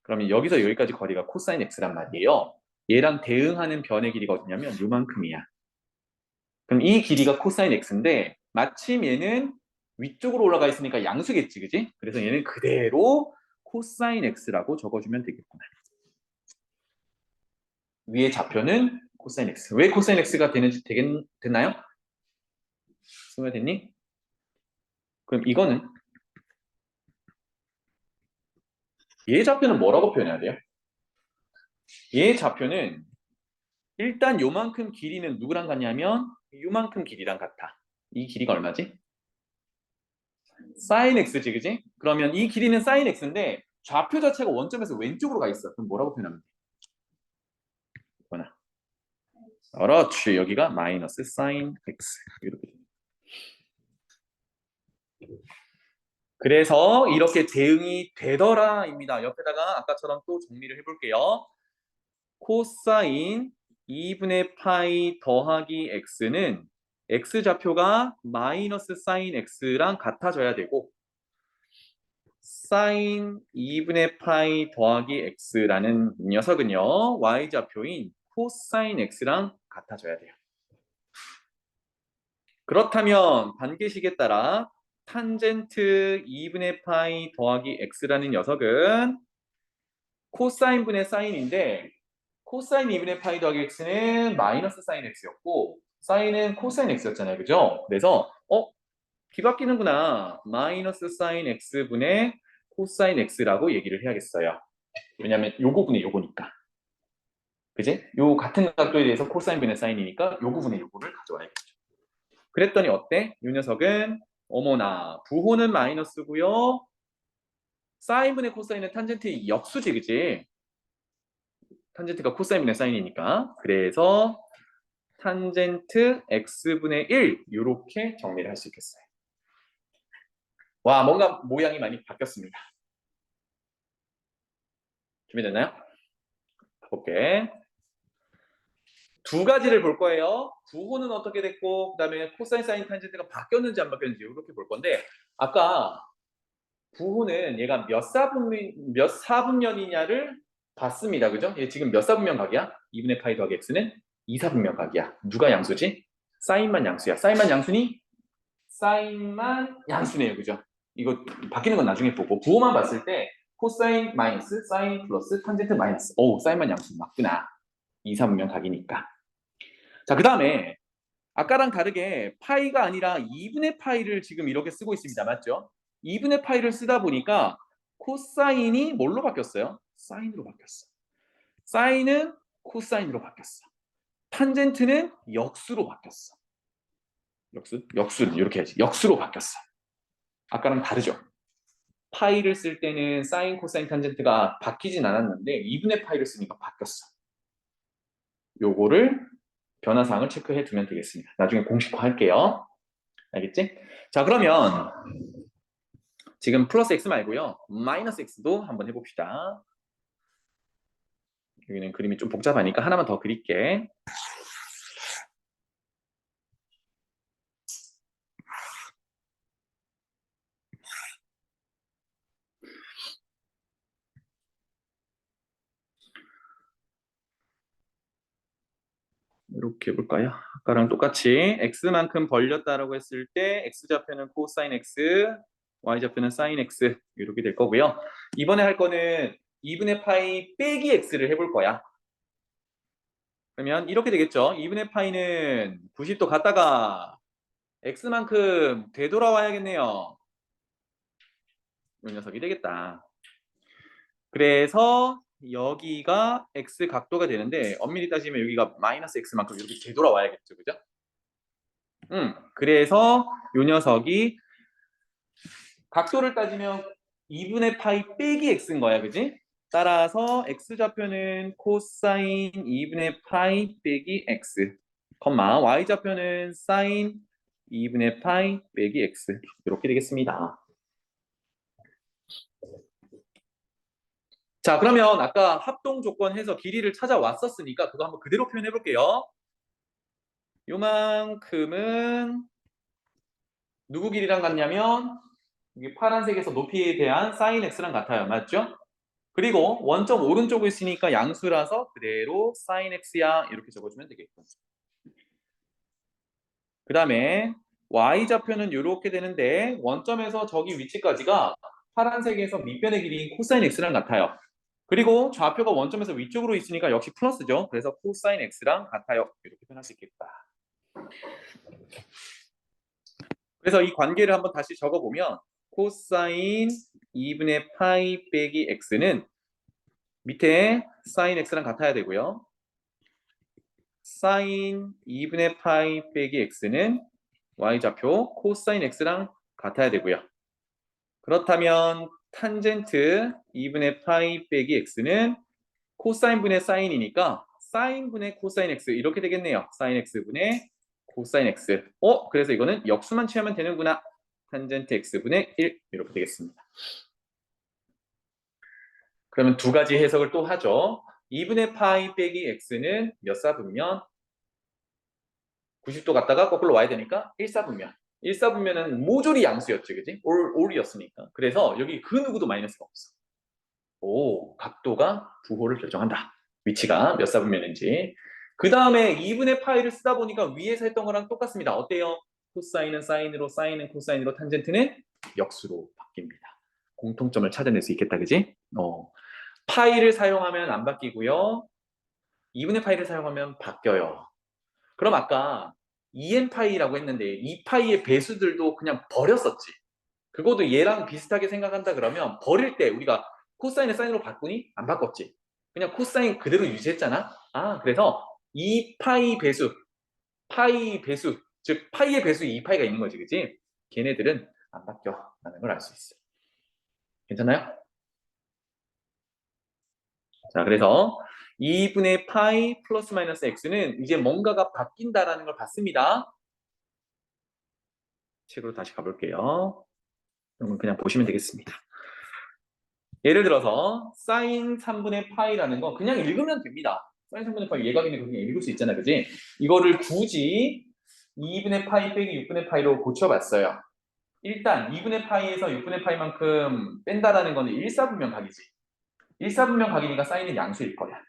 그러면 여기서 여기까지 거리가 코사인 x란 말이에요. 얘랑 대응하는 변의 길이가 어디냐면 요만큼이야. 그럼 이 길이가 코사인 x인데 마침 얘는 위쪽으로 올라가 있으니까 양수겠지, 그지? 그래서 얘는 그대로 코사인 x라고 적어주면 되겠구나. 위의 좌표는 코사인 x. 왜 코사인 x가 됐나요? 승우야 됐니? 그럼 이거는 얘 좌표는 뭐라고 표현해야 돼요? 얘 좌표는 일단 요만큼 길이는 누구랑 같냐면 요만큼 길이랑 같아. 이 길이가 얼마지? 사인 x지, 그지? 그러면 이 길이는 사인 x인데 좌표 자체가 원점에서 왼쪽으로 가 있어. 그럼 뭐라고 표현하면 돼? 이거나. 그렇지. 여기가 마이너스 사인 x. 이렇게. 그래서 이렇게 대응이 되더라입니다. 옆에다가 아까처럼 또 정리를 해볼게요. 코사인 2분의 파이 더하기 x는 x좌표가 마이너스 사인 x랑 같아져야 되고 사인 2분의 파이 더하기 x라는 녀석은요 y좌표인 코사인 x랑 같아져야 돼요. 그렇다면 관계식에 따라 탄젠트 2분의 파이 더하기 x라는 녀석은 코사인 분의 사인인데 코사인 2분의 파이 더하기 x는 마이너스 사인 x였고 사인은 코사인 x였잖아요. 그죠? 그래서 뒤바뀌는구나. 마이너스 사인 x분의 코사인 x라고 얘기를 해야겠어요. 왜냐면 요거분의 요거니까. 그지? 요 같은 각도에 대해서 코사인 분의 사인이니까 요거분의 요거를 가져와야겠죠. 그랬더니 어때? 요 녀석은 어머나 부호는 마이너스고요. 사인분의 코사인은 탄젠트 역수지, 그지? 탄젠트가 코사인분의 사인이니까. 그래서 탄젠트 x분의 1 이렇게 정리를 할 수 있겠어요. 와, 뭔가 모양이 많이 바뀌었습니다. 준비됐나요? 볼게. 두 가지를 볼 거예요. 부호는 어떻게 됐고 그다음에 코사인 사인 탄젠트가 바뀌었는지 안 바뀌었는지 이렇게 볼 건데 아까 부호는 얘가 몇 사분면이냐를 봤습니다. 그죠? 얘 지금 몇 사분면 각이야? 2분의 파이 더하기 x는 2사분면 각이야. 누가 양수지? 사인만 양수야. 사인만 양수니? 사인만 양수네요. 그죠? 이거 바뀌는 건 나중에 보고 부호만 봤을 때 코사인 마이너스 사인 플러스 탄젠트 마이너스 오 사인만 양수 맞구나. 2사분면 각이니까. 자, 그 다음에 아까랑 다르게 파이가 아니라 2분의 파이를 지금 이렇게 쓰고 있습니다. 맞죠? 2분의 파이를 쓰다 보니까 코사인이 뭘로 바뀌었어요? 사인으로 바뀌었어. 사인은 코사인으로 바뀌었어. 탄젠트는 역수로 바뀌었어. 역수 이렇게 해야지. 역수로 바뀌었어. 아까랑 다르죠? 파이를 쓸 때는 사인, 코사인, 탄젠트가 바뀌진 않았는데 2분의 파이를 쓰니까 바뀌었어. 요거를 변화사항을 체크해 두면 되겠습니다. 나중에 공식화할게요. 알겠지? 자, 그러면 지금 플러스 x 말고요. 마이너스 x도 한번 해봅시다. 여기는 그림이 좀 복잡하니까 하나만 더 그릴게. 이렇게 해볼까요? 아까랑 똑같이 x만큼 벌렸다라고 했을 때 x좌표는 코사인 x, y좌표는 사인 x 이렇게 될 거고요. 이번에 할 거는 2분의 파이 빼기 x를 해볼 거야. 그러면 이렇게 되겠죠. 2분의 파이는 90도 갔다가 x만큼 되돌아와야겠네요. 이 녀석이 되겠다. 그래서 여기가 x 각도가 되는데 엄밀히 따지면 여기가 마이너스 x만큼 이렇게 되돌아와야겠죠. 그죠? 그래서 이 녀석이 각도를 따지면 2분의 파이 빼기 x인 거야. 그지? 따라서 x좌표는 코사인 2분의 파이 빼기 x, y좌표는 사인 2분의 파이 빼기 x 이렇게 되겠습니다. 자, 그러면 아까 합동 조건 해서 길이를 찾아왔었으니까 그거 한번 그대로 표현해 볼게요. 요만큼은 누구 길이랑 같냐면 이게 파란색에서 높이에 대한 사인 x랑 같아요. 맞죠? 그리고 원점 오른쪽에 있으니까 양수라서 그대로 사인 x야 이렇게 적어주면 되겠고. 그 다음에 y좌표는 이렇게 되는데 원점에서 저기 위치까지가 파란색에서 밑변의 길이인 코사인 x랑 같아요. 그리고 좌표가 원점에서 위쪽으로 있으니까 역시 플러스죠. 그래서 코사인 x랑 같아요. 이렇게 표현할 수 있겠다. 그래서 이 관계를 한번 다시 적어보면 코사인 2분의 파이 빼기 x는 밑에 사인 x랑 같아야 되고요. 사인 2분의 파이 빼기 x는 y좌표 코사인 x랑 같아야 되고요. 그렇다면 탄젠트 2분의 파이 빼기 x는 코사인분의 사인이니까 사인분의 코사인 x 이렇게 되겠네요. 사인 x분의 코사인 x. 그래서 이거는 역수만 취하면 되는구나. 탄젠트 x분의 1 이렇게 되겠습니다. 그러면 두 가지 해석을 또 하죠. 2분의 파이 빼기 x는 몇 사분면? 90도 갔다가 거꾸로 와야 되니까 1사분면. 1사분면은 모조리 양수였죠. 그지? 올이었으니까. 그래서 여기 그 누구도 마이너스가 없어. 각도가 부호를 결정한다. 위치가 몇 사분면인지. 그 다음에 2분의 파이를 쓰다 보니까 위에서 했던 거랑 똑같습니다. 어때요? 코사인은 사인으로, 사인은 코사인으로, 탄젠트는 역수로 바뀝니다. 공통점을 찾아낼 수 있겠다. 그지? 파이를 사용하면 안 바뀌고요. 2분의 파이를 사용하면 바뀌어요. 그럼 아까 2n파이라고 했는데 2파이의 배수들도 그냥 버렸었지. 그것도 얘랑 비슷하게 생각한다 그러면 버릴 때 우리가 코사인을 사인으로 바꾸니? 안 바꿨지. 그냥 코사인 그대로 유지했잖아. 그래서 2파이 배수, 파이 배수, 즉 파이의 배수 2파이가 있는 거지. 그치? 걔네들은 안 바뀌어 라는 걸 알 수 있어. 괜찮아요? 자, 그래서 2분의 파이 플러스 마이너스 x는 이제 뭔가가 바뀐다라는 걸 봤습니다. 책으로 다시 가볼게요. 그러면 그냥 보시면 되겠습니다. 예를 들어서 사인 3분의 파이라는 거 그냥 읽으면 됩니다. 사인 3분의 파이 예각인데 그냥 읽을 수 있잖아. 그지? 이거를 굳이 2분의 파이 빼기 6분의 파이로 고쳐봤어요. 일단 2분의 파이에서 6분의 파이만큼 뺀다라는 거는 1사분면 각이지. 1사분면 각이니까 사인은 양수일 거야.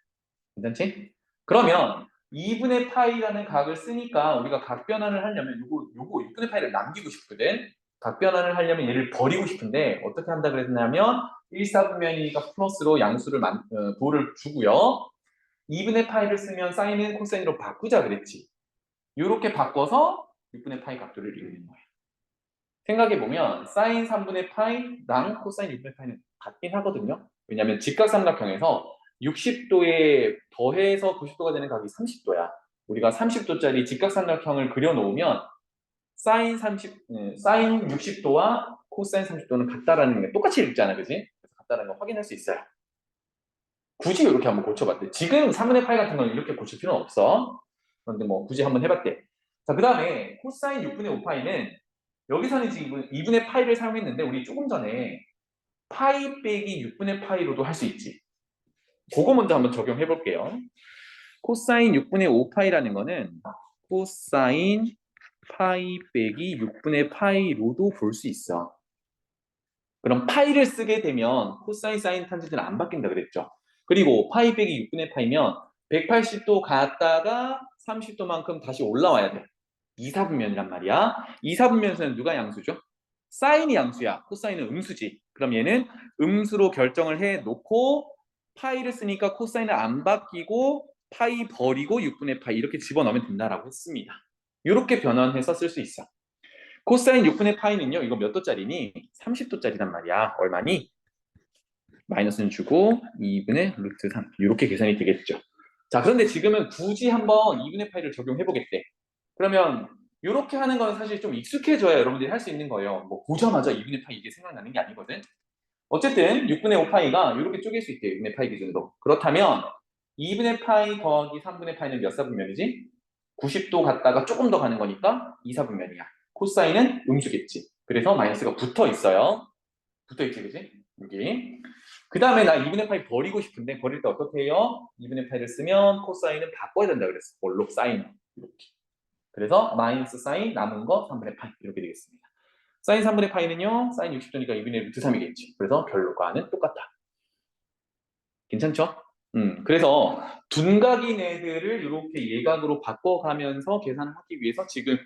괜찮지? 그러면 2분의 파이라는 각을 쓰니까 우리가 각 변환을 하려면 요거 6분의 파이를 남기고 싶거든. 각 변환을 하려면 얘를 버리고 싶은데 어떻게 한다 그랬냐면 1사분면이니까 플러스로 양수를 도를 주고요. 2분의 파이를 쓰면 사인은 코사인으로 바꾸자 그랬지. 이렇게 바꿔서 6분의 파이 각도를 이루는 거예요. 생각해보면 사인 3분의 파이랑 코사인 6분의 파이는 같긴 하거든요. 왜냐하면 직각삼각형에서 60도에 더해서 90도가 되는 각이 30도야. 우리가 30도짜리 직각삼각형을 그려놓으면 사인 60도와 코사인 30도는 같다라는 게 똑같이 읽잖아, 그지? 그래서 같다라는 걸 확인할 수 있어요. 굳이 이렇게 한번 고쳐봤대. 지금 3분의 파이 같은 건 이렇게 고칠 필요는 없어. 그런데 뭐 굳이 한번 해봤대. 자, 그 다음에 코사인 6분의 5파이는 여기서는 지금 2분의 파이를 사용했는데 우리 조금 전에 파이 빼기 6분의 파이로도 할 수 있지. 그거 먼저 한번 적용해 볼게요. 코사인 6분의 5파이라는 거는 코사인 파이 빼기 6분의 파이로도 볼 수 있어. 그럼 파이를 쓰게 되면 코사인 사인 탄젠트는 안 바뀐다 그랬죠. 그리고 파이 빼기 6분의 파이면 180도 갔다가 30도만큼 다시 올라와야 돼. 2사분면이란 말이야. 2사분면에서는 누가 양수죠? 사인이 양수야. 코사인은 음수지. 그럼 얘는 음수로 결정을 해 놓고 파이를 쓰니까 코사인은 안 바뀌고 파이 버리고 6분의 파이 이렇게 집어넣으면 된다라고 했습니다. 이렇게 변환해서 쓸 수 있어. 코사인 6분의 파이는요. 이거 몇 도짜리니? 30도짜리란 말이야. 얼마니? 마이너스는 주고 2분의 루트 3 이렇게 계산이 되겠죠. 자, 그런데 지금은 굳이 한번 2분의 파이를 적용해 보겠대. 그러면 이렇게 하는 건 사실 좀 익숙해져야 여러분들이 할 수 있는 거예요. 뭐 보자마자 2분의 파이 이게 생각나는 게 아니거든. 어쨌든 6분의 5파이가 이렇게 쪼갤 수 있대요. 6분의 파이 기준으로. 그렇다면 2분의 파이 더하기 3분의 파이는 몇 사분면이지? 90도 갔다가 조금 더 가는 거니까 2사분면이야. 코사인은 음수겠지. 그래서 마이너스가 붙어 있어요. 붙어 있지, 그지? 여기. 그 다음에 나 2분의 파이 버리고 싶은데 버릴 때 어떻게 해요? 2분의 파이를 쓰면 코사인은 바꿔야 된다 그랬어. 뭘로? 사인으로. 이렇게. 그래서 마이너스 사인 남은 거 3분의 파이 이렇게 되겠습니다. 사인 3분의 파이는요. 사인 60도니까 2분의 루트 3이겠지. 그래서 결과는 똑같다. 괜찮죠? 그래서 둔각인 애들을 이렇게 예각으로 바꿔가면서 계산을 하기 위해서 지금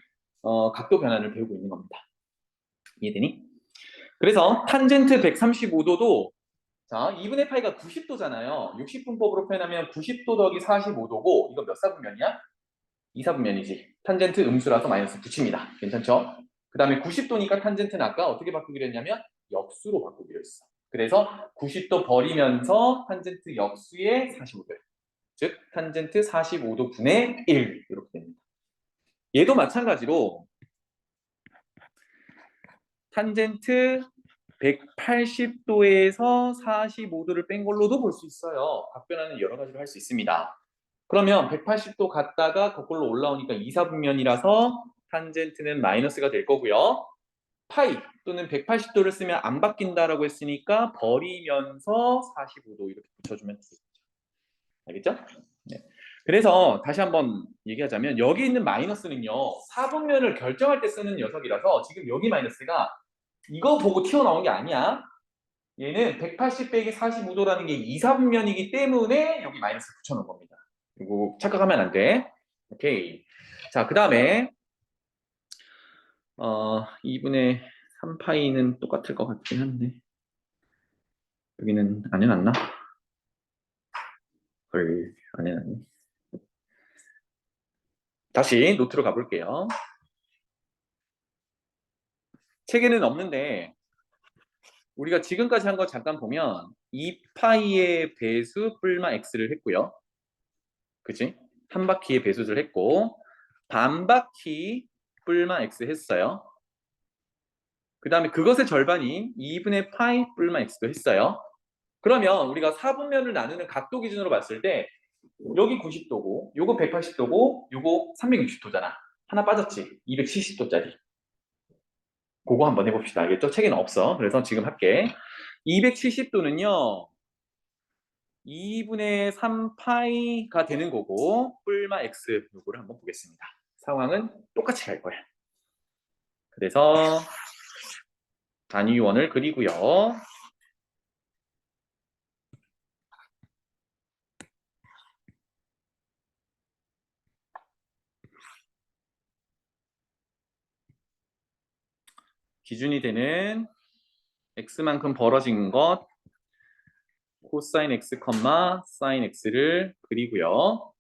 각도 변환을 배우고 있는 겁니다. 이해되니? 그래서 탄젠트 135도도 자, 2분의 파이가 90도잖아요. 60분법으로 표현하면 90도 더하기 45도고 이거 몇 사분면이야? 2사분면이지. 탄젠트 음수라서 마이너스 붙입니다. 괜찮죠? 그 다음에 90도니까 탄젠트는 아까 어떻게 바꾸기로 했냐면 역수로 바꾸기로 했어. 그래서 90도 버리면서 탄젠트 역수의 45도. 즉 탄젠트 45도 분의 1 이렇게 됩니다. 얘도 마찬가지로 탄젠트 180도에서 45도를 뺀 걸로도 볼 수 있어요. 각변화는 여러 가지로 할 수 있습니다. 그러면 180도 갔다가 거꾸로 올라오니까 2사분면이라서 탄젠트는 마이너스가 될 거고요. 파이 또는 180도를 쓰면 안 바뀐다라고 했으니까 버리면서 45도 이렇게 붙여주면 되겠죠. 알겠죠? 네. 그래서 다시 한번 얘기하자면 여기 있는 마이너스는요. 사분면을 결정할 때 쓰는 녀석이라서 지금 여기 마이너스가 이거 보고 튀어나온 게 아니야. 얘는 180 빼기 45도라는 게 2사분면이기 때문에 여기 마이너스 붙여놓은 겁니다. 이거 착각하면 안 돼. 오케이. 자, 그 다음에 2분의 3파이는 똑같을 것 같긴 한데 여기는 안 해놨나? 헐, 안 해놨네. 다시 노트로 가볼게요. 책에는 없는데 우리가 지금까지 한 거 잠깐 보면 2파이의 배수 뿔마 x를 했고요. 그치? 한 바퀴의 배수를 했고 반 바퀴 뿔마 x 했어요. 그 다음에 그것의 절반인 2분의 파이 뿔마 x도 했어요. 그러면 우리가 4분면을 나누는 각도 기준으로 봤을 때 여기 90도고 요거 180도고 요거 360도잖아. 하나 빠졌지? 270도짜리. 그거 한번 해봅시다. 알겠죠? 책에는 없어. 그래서 지금 할게. 270도는요. 2분의 3파이가 되는 거고 뿔마 x 요거를 한번 보겠습니다. 상황은 똑같이 갈 거야. 그래서 단위원을 그리고요. 기준이 되는 x만큼 벌어진 것 코사인 x, 사인 x를 그리고요.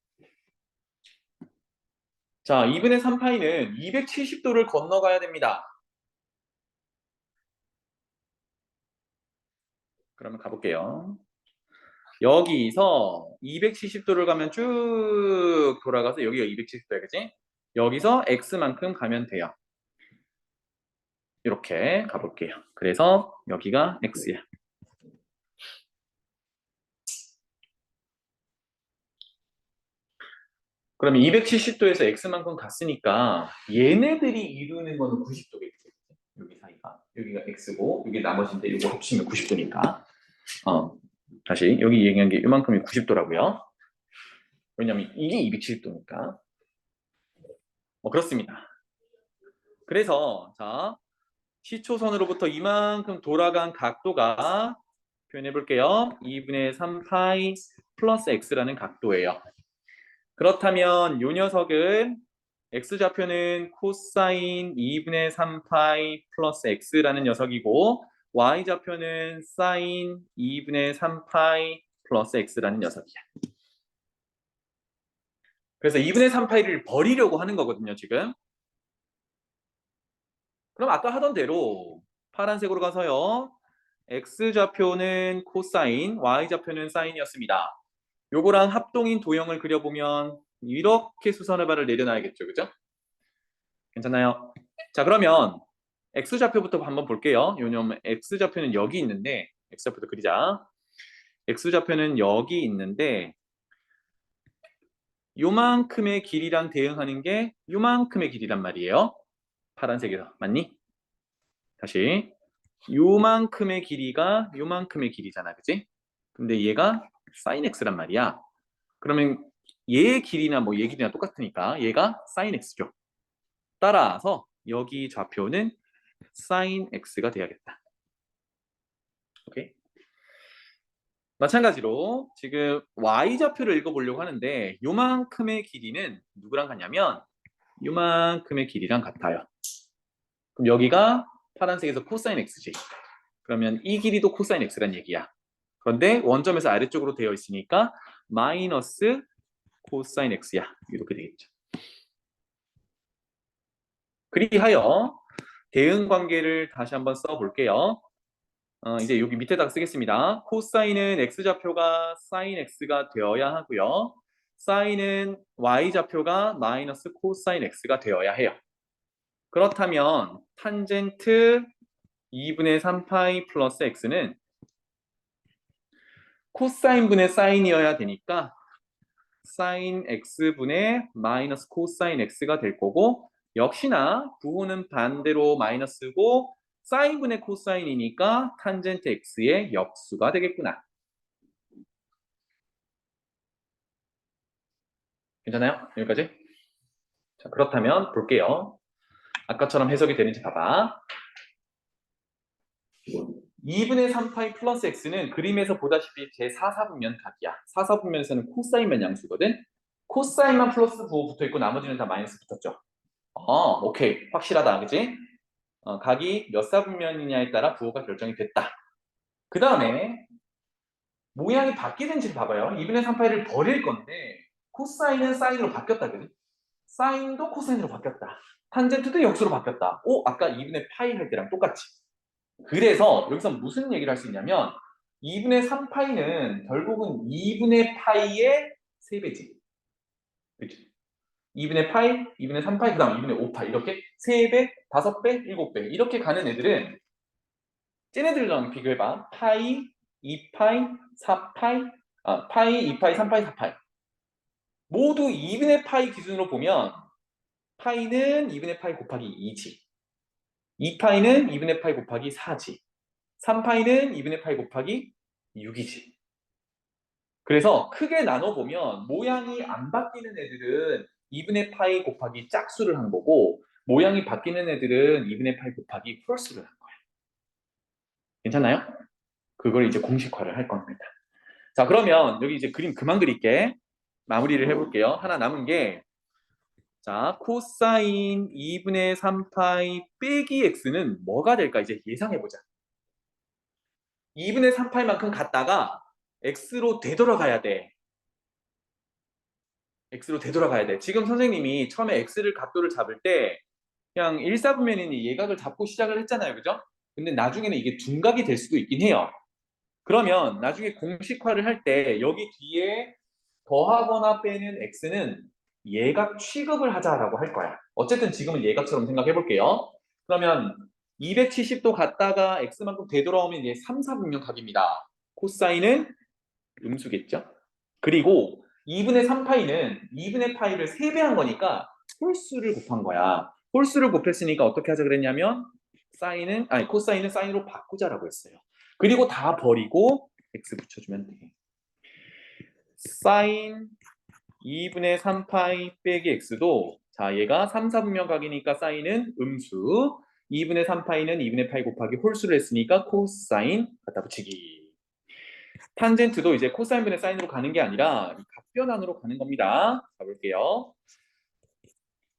자, 2분의 3파이는 270도를 건너가야 됩니다. 그러면 가볼게요. 여기서 270도를 가면 쭉 돌아가서 여기가 270도야, 그지? 여기서 x만큼 가면 돼요. 이렇게 가볼게요. 그래서 여기가 x야. 그러면 270도에서 x만큼 갔으니까 얘네들이 이루는 거는 90도겠지. 여기 사이가. 여기가 x고 여기 나머지인데 이거 합치면 90도니까. 다시 여기 얘기한 게 이만큼이 90도라고요. 왜냐면 이게 270도니까. 그렇습니다. 그래서 자 시초선으로부터 이만큼 돌아간 각도가 표현해 볼게요. 2분의 3파이 플러스 x라는 각도예요. 그렇다면 이 녀석은 x좌표는 코사인 2분의 3파이 플러스 x라는 녀석이고 y좌표는 사인 2분의 3파이 플러스 x라는 녀석이야. 그래서 2분의 3파이를 버리려고 하는 거거든요, 지금. 그럼 아까 하던 대로 파란색으로 가서요. x좌표는 코사인, y좌표는 사인이었습니다. 요거랑 합동인 도형을 그려보면 이렇게 수선의 발을 내려놔야겠죠, 그죠? 괜찮나요? 자, 그러면 x좌표부터 한번 볼게요. 왜냐면 x좌표는 여기 있는데 x좌표도 그리자. x좌표는 여기 있는데 요만큼의 길이랑 대응하는 게 요만큼의 길이란 말이에요. 파란색에서 맞니? 다시 요만큼의 길이가 요만큼의 길이잖아, 그치? 근데 얘가 sin x란 말이야. 그러면 얘의 길이나 뭐 얘 길이나 똑같으니까 얘가 sin x죠. 따라서 여기 좌표는 sin x가 돼야겠다. 오케이? 마찬가지로 지금 y좌표를 읽어보려고 하는데 요만큼의 길이는 누구랑 같냐면 요만큼의 길이랑 같아요. 그럼 여기가 파란색에서 코사인 x지. 그러면 이 길이도 코사인 x란 얘기야. 그런데 원점에서 아래쪽으로 되어 있으니까 마이너스 코사인 x야. 이렇게 되겠죠. 그리하여 대응 관계를 다시 한번 써볼게요. 이제 여기 밑에다가 쓰겠습니다. 코사인은 x좌표가 사인 x가 되어야 하고요. 사인은 y좌표가 마이너스 코사인 x가 되어야 해요. 그렇다면 탄젠트 2분의 3파이 플러스 x는 코사인분의 사인이어야 되니까 사인 x분의 마이너스 코사인 x가 될 거고 역시나 부호는 반대로 마이너스고 사인분의 코사인이니까 탄젠트 x의 역수가 되겠구나. 괜찮아요? 여기까지? 자, 그렇다면 볼게요. 아까처럼 해석이 되는지 봐봐. 2분의 3파이 플러스 x는 그림에서 보다시피 제4사분면 각이야. 4사분면에서는 코사인만 양수거든. 코사인만 플러스 부호 붙어있고 나머지는 다 마이너스 붙었죠. 오케이. 확실하다. 그치? 각이 몇 사분면이냐에 따라 부호가 결정이 됐다. 그 다음에 모양이 바뀌는지 봐봐요. 2분의 3파이를 버릴 건데 코사인은 사인으로 바뀌었다. 그지? 사인도 코사인으로 바뀌었다. 탄젠트도 역수로 바뀌었다. 아까 2분의 파이 할 때랑 똑같이. 그래서 여기서 무슨 얘기를 할 수 있냐면 2분의 3파이는 결국은 2분의 파이의 3배지. 그렇죠? 2분의 파이, 2분의 3파이, 그 다음 2분의 5파이 이렇게 3배, 5배, 7배 이렇게 가는 애들은 쟤네들이랑 비교해봐. 파이, 2파이, 4파이, 파이, 2파이, 3파이, 4파이 모두 2분의 파이 기준으로 보면 파이는 2분의 파이 곱하기 2지 2파이는 2분의 파이 곱하기 4지 3파이는 2분의 파이 곱하기 6이지 그래서 크게 나눠보면 모양이 안 바뀌는 애들은 2분의 파이 곱하기 짝수를 한 거고 모양이 바뀌는 애들은 2분의 파이 곱하기 홀수를 한 거야. 괜찮나요? 그걸 이제 공식화를 할 겁니다. 자, 그러면 여기 이제 그림 그만 그릴게. 마무리를 해볼게요. 하나 남은 게 자, 코사인 2분의 3파이 빼기 x는 뭐가 될까? 이제 예상해보자. 2분의 3파이만큼 갔다가 x로 되돌아가야 돼. x로 되돌아가야 돼. 지금 선생님이 처음에 x를 각도를 잡을 때 그냥 1사분면이니 예각을 잡고 시작을 했잖아요. 그죠? 근데 나중에는 이게 둔각이 될 수도 있긴 해요. 그러면 나중에 공식화를 할 때 여기 뒤에 더하거나 빼는 x는 예각 취급을 하자라고 할 거야. 어쨌든 지금은 예각처럼 생각해 볼게요. 그러면 270도 갔다가 x만큼 되돌아오면 이제 3, 4분면 각입니다. 코사인은 음수겠죠? 그리고 2분의 3파이는 2분의 파이를 3배 한 거니까 홀수를 곱한 거야. 홀수를 곱했으니까 어떻게 하자 그랬냐면 코사인은 사인으로 바꾸자라고 했어요. 그리고 다 버리고 x 붙여주면 돼. 사인 2분의 3파이 빼기 x도 자 얘가 3, 4분면 각이니까 사인은 음수 2분의 3파이는 2분의 파이 곱하기 홀수를 했으니까 코사인 갖다 붙이기. 탄젠트도 이제 코사인 분의 사인으로 가는 게 아니라 각변환으로 가는 겁니다. 가볼게요.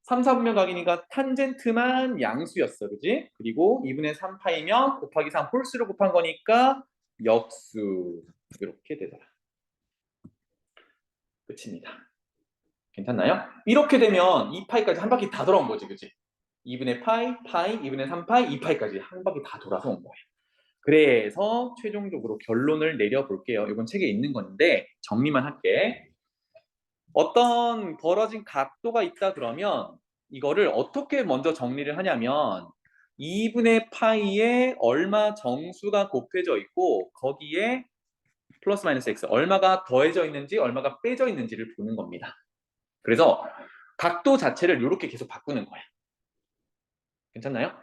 3, 4분면 각이니까 탄젠트만 양수였어. 그지? 그리고 2분의 3파이면 곱하기 3 홀수를 곱한 거니까 역수. 이렇게 되더라. 끝입니다. 괜찮나요? 이렇게 되면 2파이까지 한 바퀴 다 돌아온 거지. 그지? 2분의 파이, 2분의 3파이, 2파이까지 한 바퀴 다 돌아서 온 거예요. 그래서 최종적으로 결론을 내려볼게요. 이건 책에 있는 건데 정리만 할게. 어떤 벌어진 각도가 있다 그러면 이거를 어떻게 먼저 정리를 하냐면 2분의 파이에 얼마 정수가 곱해져 있고 거기에 플러스 마이너스 x 얼마가 더해져 있는지 얼마가 빼져 있는지를 보는 겁니다. 그래서 각도 자체를 이렇게 계속 바꾸는 거야. 괜찮나요?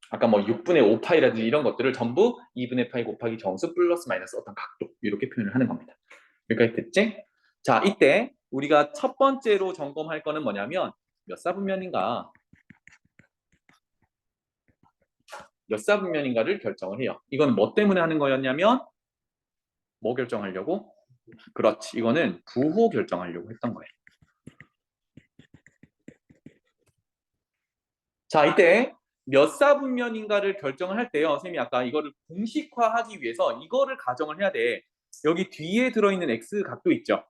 아까 뭐 6분의 5파이라든지 이런 것들을 전부 2분의 파이 곱하기 정수 플러스 마이너스 어떤 각도 이렇게 표현을 하는 겁니다. 여기까지 됐지? 자, 이때 우리가 첫 번째로 점검할 거는 뭐냐면 몇 사분면인가 몇 사분면인가를 결정을 해요. 이건 뭐 때문에 하는 거였냐면 뭐 결정하려고? 그렇지. 이거는 부호 결정하려고 했던 거예요. 자, 이때 몇 사분면인가를 결정을 할 때요. 선생님이 아까 이거를 공식화하기 위해서 이거를 가정을 해야 돼. 여기 뒤에 들어있는 x 각도 있죠.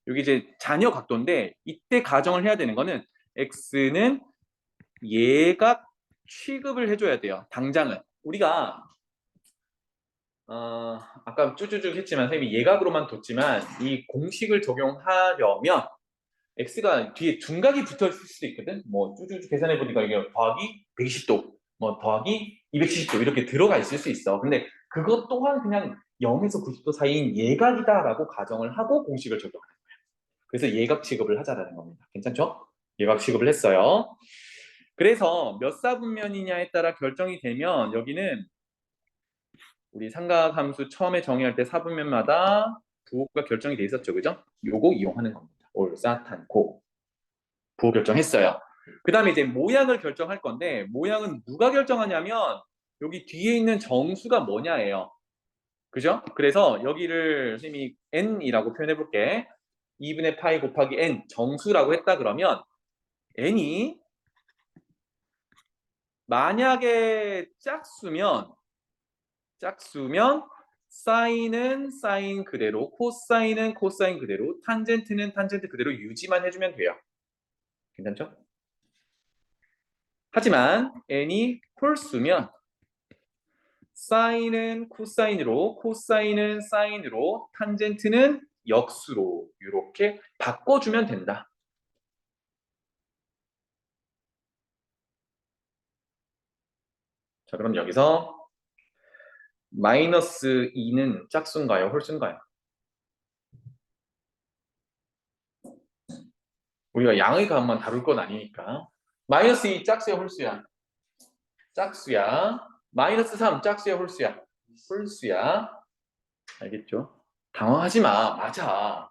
여기 이제 잔여 각도인데 이때 가정을 해야 되는 거는 x는 예각 취급을 해줘야 돼요. 당장은 우리가 아까 쭈쭈쭈 했지만 선생님이 예각으로만 뒀지만 이 공식을 적용하려면 x가 뒤에 둔각이 붙어 있을 수도 있거든. 뭐 쭈쭈쭈 계산해 보니까 이게 더하기 120도, 뭐 더하기 270도 이렇게 들어가 있을 수 있어. 근데 그것 또한 그냥 0에서 90도 사이인 예각이다라고 가정을 하고 공식을 적용하는 거야. 그래서 예각 취급을 하자라는 겁니다. 괜찮죠? 예각 취급을 했어요. 그래서 몇 사분면이냐에 따라 결정이 되면 여기는 우리 삼각함수 처음에 정의할 때 사분면마다 부호가 결정이 돼 있었죠. 그죠? 요거 이용하는 겁니다. 올사탄고 부호 결정했어요. 그 다음에 이제 모양을 결정할 건데 모양은 누가 결정하냐면 여기 뒤에 있는 정수가 뭐냐예요. 그죠? 그래서 여기를 선생님이 n이라고 표현해 볼게. 2분의 파이 곱하기 n 정수라고 했다 그러면 n이 만약에 짝수면 사인은 사인 그대로 코사인은 코사인 그대로 탄젠트는 탄젠트 그대로 유지만 해주면 돼요. 괜찮죠? 하지만 n이 홀수면 사인은 코사인으로 코사인은 사인으로 탄젠트는 역수로 이렇게 바꿔주면 된다. 자, 그럼 여기서 마이너스 2는 짝수인가요? 홀수인가요? 우리가 양의 값만 다룰 건 아니니까. 마이너스 2 짝수야 홀수야? 짝수야. 마이너스 3 짝수야 홀수야? 홀수야. 알겠죠? 당황하지 마. 맞아.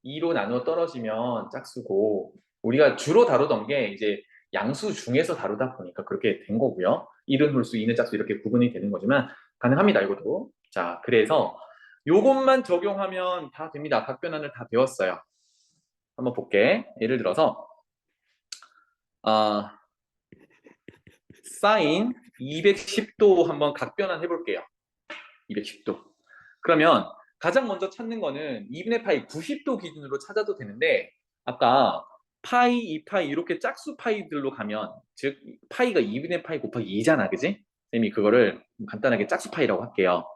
2로 나누어 떨어지면 짝수고 우리가 주로 다루던 게 이제 양수 중에서 다루다 보니까 그렇게 된 거고요. 1은 홀수, 2는 짝수 이렇게 구분이 되는 거지만 가능합니다. 이것도. 자, 그래서 요것만 적용하면 다 됩니다. 각변환을 다 배웠어요. 한번 볼게. 예를 들어서 사인 210도 한번 각변환 해볼게요. 210도. 그러면 가장 먼저 찾는 거는 2분의 파이 90도 기준으로 찾아도 되는데 아까 파이, 2파이 이렇게 짝수 파이들로 가면 즉 파이가 2분의 파이 곱하기 2잖아. 그지? 쌤이 그거를 간단하게 짝수 파이라고 할게요.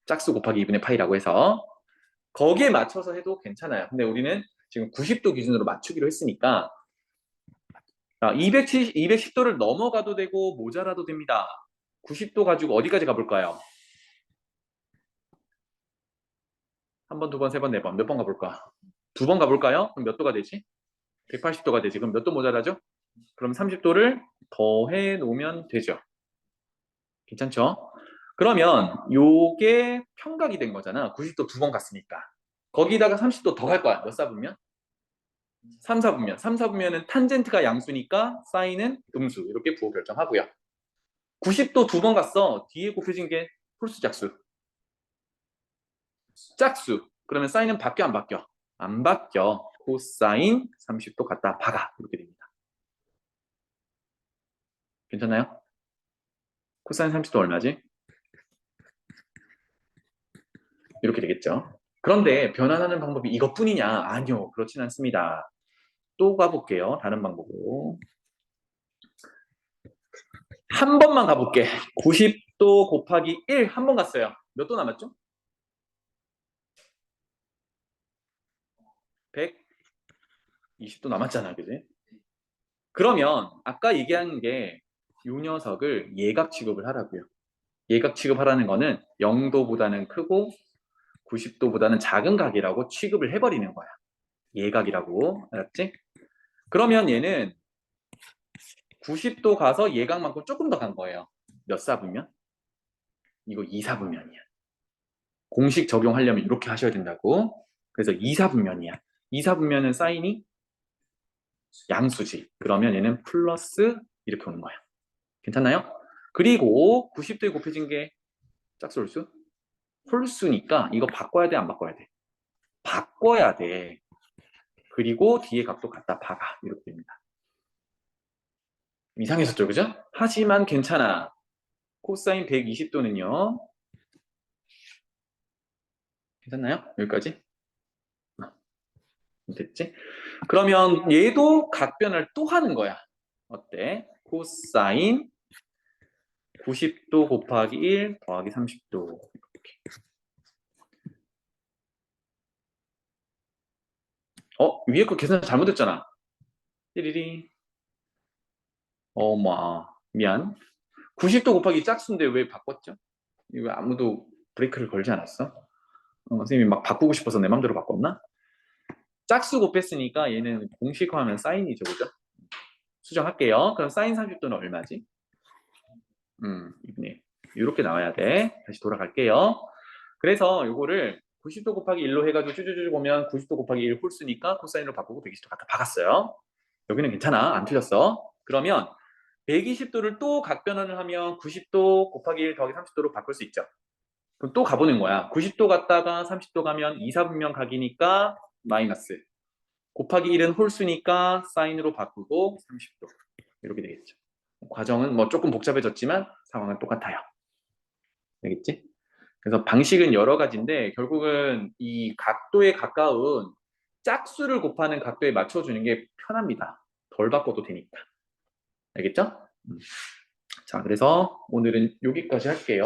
짝수 곱하기 2분의 파이라고 해서 거기에 맞춰서 해도 괜찮아요. 근데 우리는 지금 90도 기준으로 맞추기로 했으니까 210도를 넘어가도 되고 모자라도 됩니다. 90도 가지고 어디까지 가볼까요? 한 번, 두 번, 세 번, 네 번. 몇 번 가볼까? 두 번 가볼까요? 그럼 몇 도가 되지? 180도가 되지. 그럼 몇 도 모자라죠? 그럼 30도를 더해 놓으면 되죠. 괜찮죠? 그러면 요게 평각이 된 거잖아. 90도 두 번 갔으니까. 거기다가 30도 더 갈 거야. 몇 사분면? 3, 4분면. 3, 4분면은 탄젠트가 양수니까 사인은 음수. 이렇게 부호 결정하고요. 90도 두 번 갔어. 뒤에 곱해진 게 홀수 작수. 짝수. 그러면 사인은 바뀌어 안 바뀌어? 안 바뀌어. 코사인 30도 갖다 박아. 이렇게 됩니다. 괜찮나요? 코사인 30도 얼마지? 이렇게 되겠죠. 그런데 변환하는 방법이 이것뿐이냐? 아니요. 그렇진 않습니다. 또 가볼게요. 다른 방법으로. 한 번만 가볼게. 90도 곱하기 1 한 번 갔어요. 몇 도 남았죠? 120도 남았잖아. 그지? 그러면 아까 얘기한 게 이 녀석을 예각 취급을 하라고요. 예각 취급하라는 거는 0도보다는 크고 90도보다는 작은 각이라고 취급을 해버리는 거야. 예각이라고. 알았지? 그러면 얘는 90도 가서 예각만큼 조금 더 간 거예요. 몇 사분면? 이거 2사분면이야. 공식 적용하려면 이렇게 하셔야 된다고. 그래서 2사분면이야. 2사분면은 사인이 양수지. 그러면 얘는 플러스 이렇게 오는 거야. 괜찮나요? 그리고 90도에 곱해진 게 짝수 홀수? 홀수니까 이거 바꿔야 돼, 안 바꿔야 돼? 바꿔야 돼. 그리고 뒤에 값도 갖다 박아. 이렇게 됩니다. 이상했었죠, 그죠? 하지만 괜찮아. 코사인 120도는요. 괜찮나요? 여기까지? 됐지? 그러면 얘도 각변을 또 하는 거야. 어때? 코사인 90도 곱하기 1 더하기 30도. 위에 거 계산 잘못했잖아. 띠리리. 어마. 미안. 90도 곱하기 짝수인데 왜 바꿨죠? 이거 아무도 브레이크를 걸지 않았어? 선생님이 막 바꾸고 싶어서 내 맘대로 바꿨나? 짝수 곱했으니까 얘는 공식화하면 사인이죠, 그죠? 수정할게요. 그럼 사인 30도는 얼마지? 2분의 1. 이렇게 나와야 돼. 다시 돌아갈게요. 그래서 요거를 90도 곱하기 1로 해가지고 쭈쭈쭈 보면 90도 곱하기 1 홀수니까 코사인으로 바꾸고 120도 갖다 박았어요. 여기는 괜찮아. 안 틀렸어. 그러면 120도를 또 각변환을 하면 90도 곱하기 1 더하기 30도로 바꿀 수 있죠. 그럼 또 가보는 거야. 90도 갔다가 30도 가면 2, 4분면 각이니까 마이너스. 곱하기 1은 홀수니까 사인으로 바꾸고 30도. 이렇게 되겠죠. 과정은 뭐 조금 복잡해졌지만 상황은 똑같아요. 알겠지? 그래서 방식은 여러 가지인데 결국은 이 각도에 가까운 짝수를 곱하는 각도에 맞춰주는 게 편합니다. 덜 바꿔도 되니까. 알겠죠? 자, 그래서 오늘은 여기까지 할게요.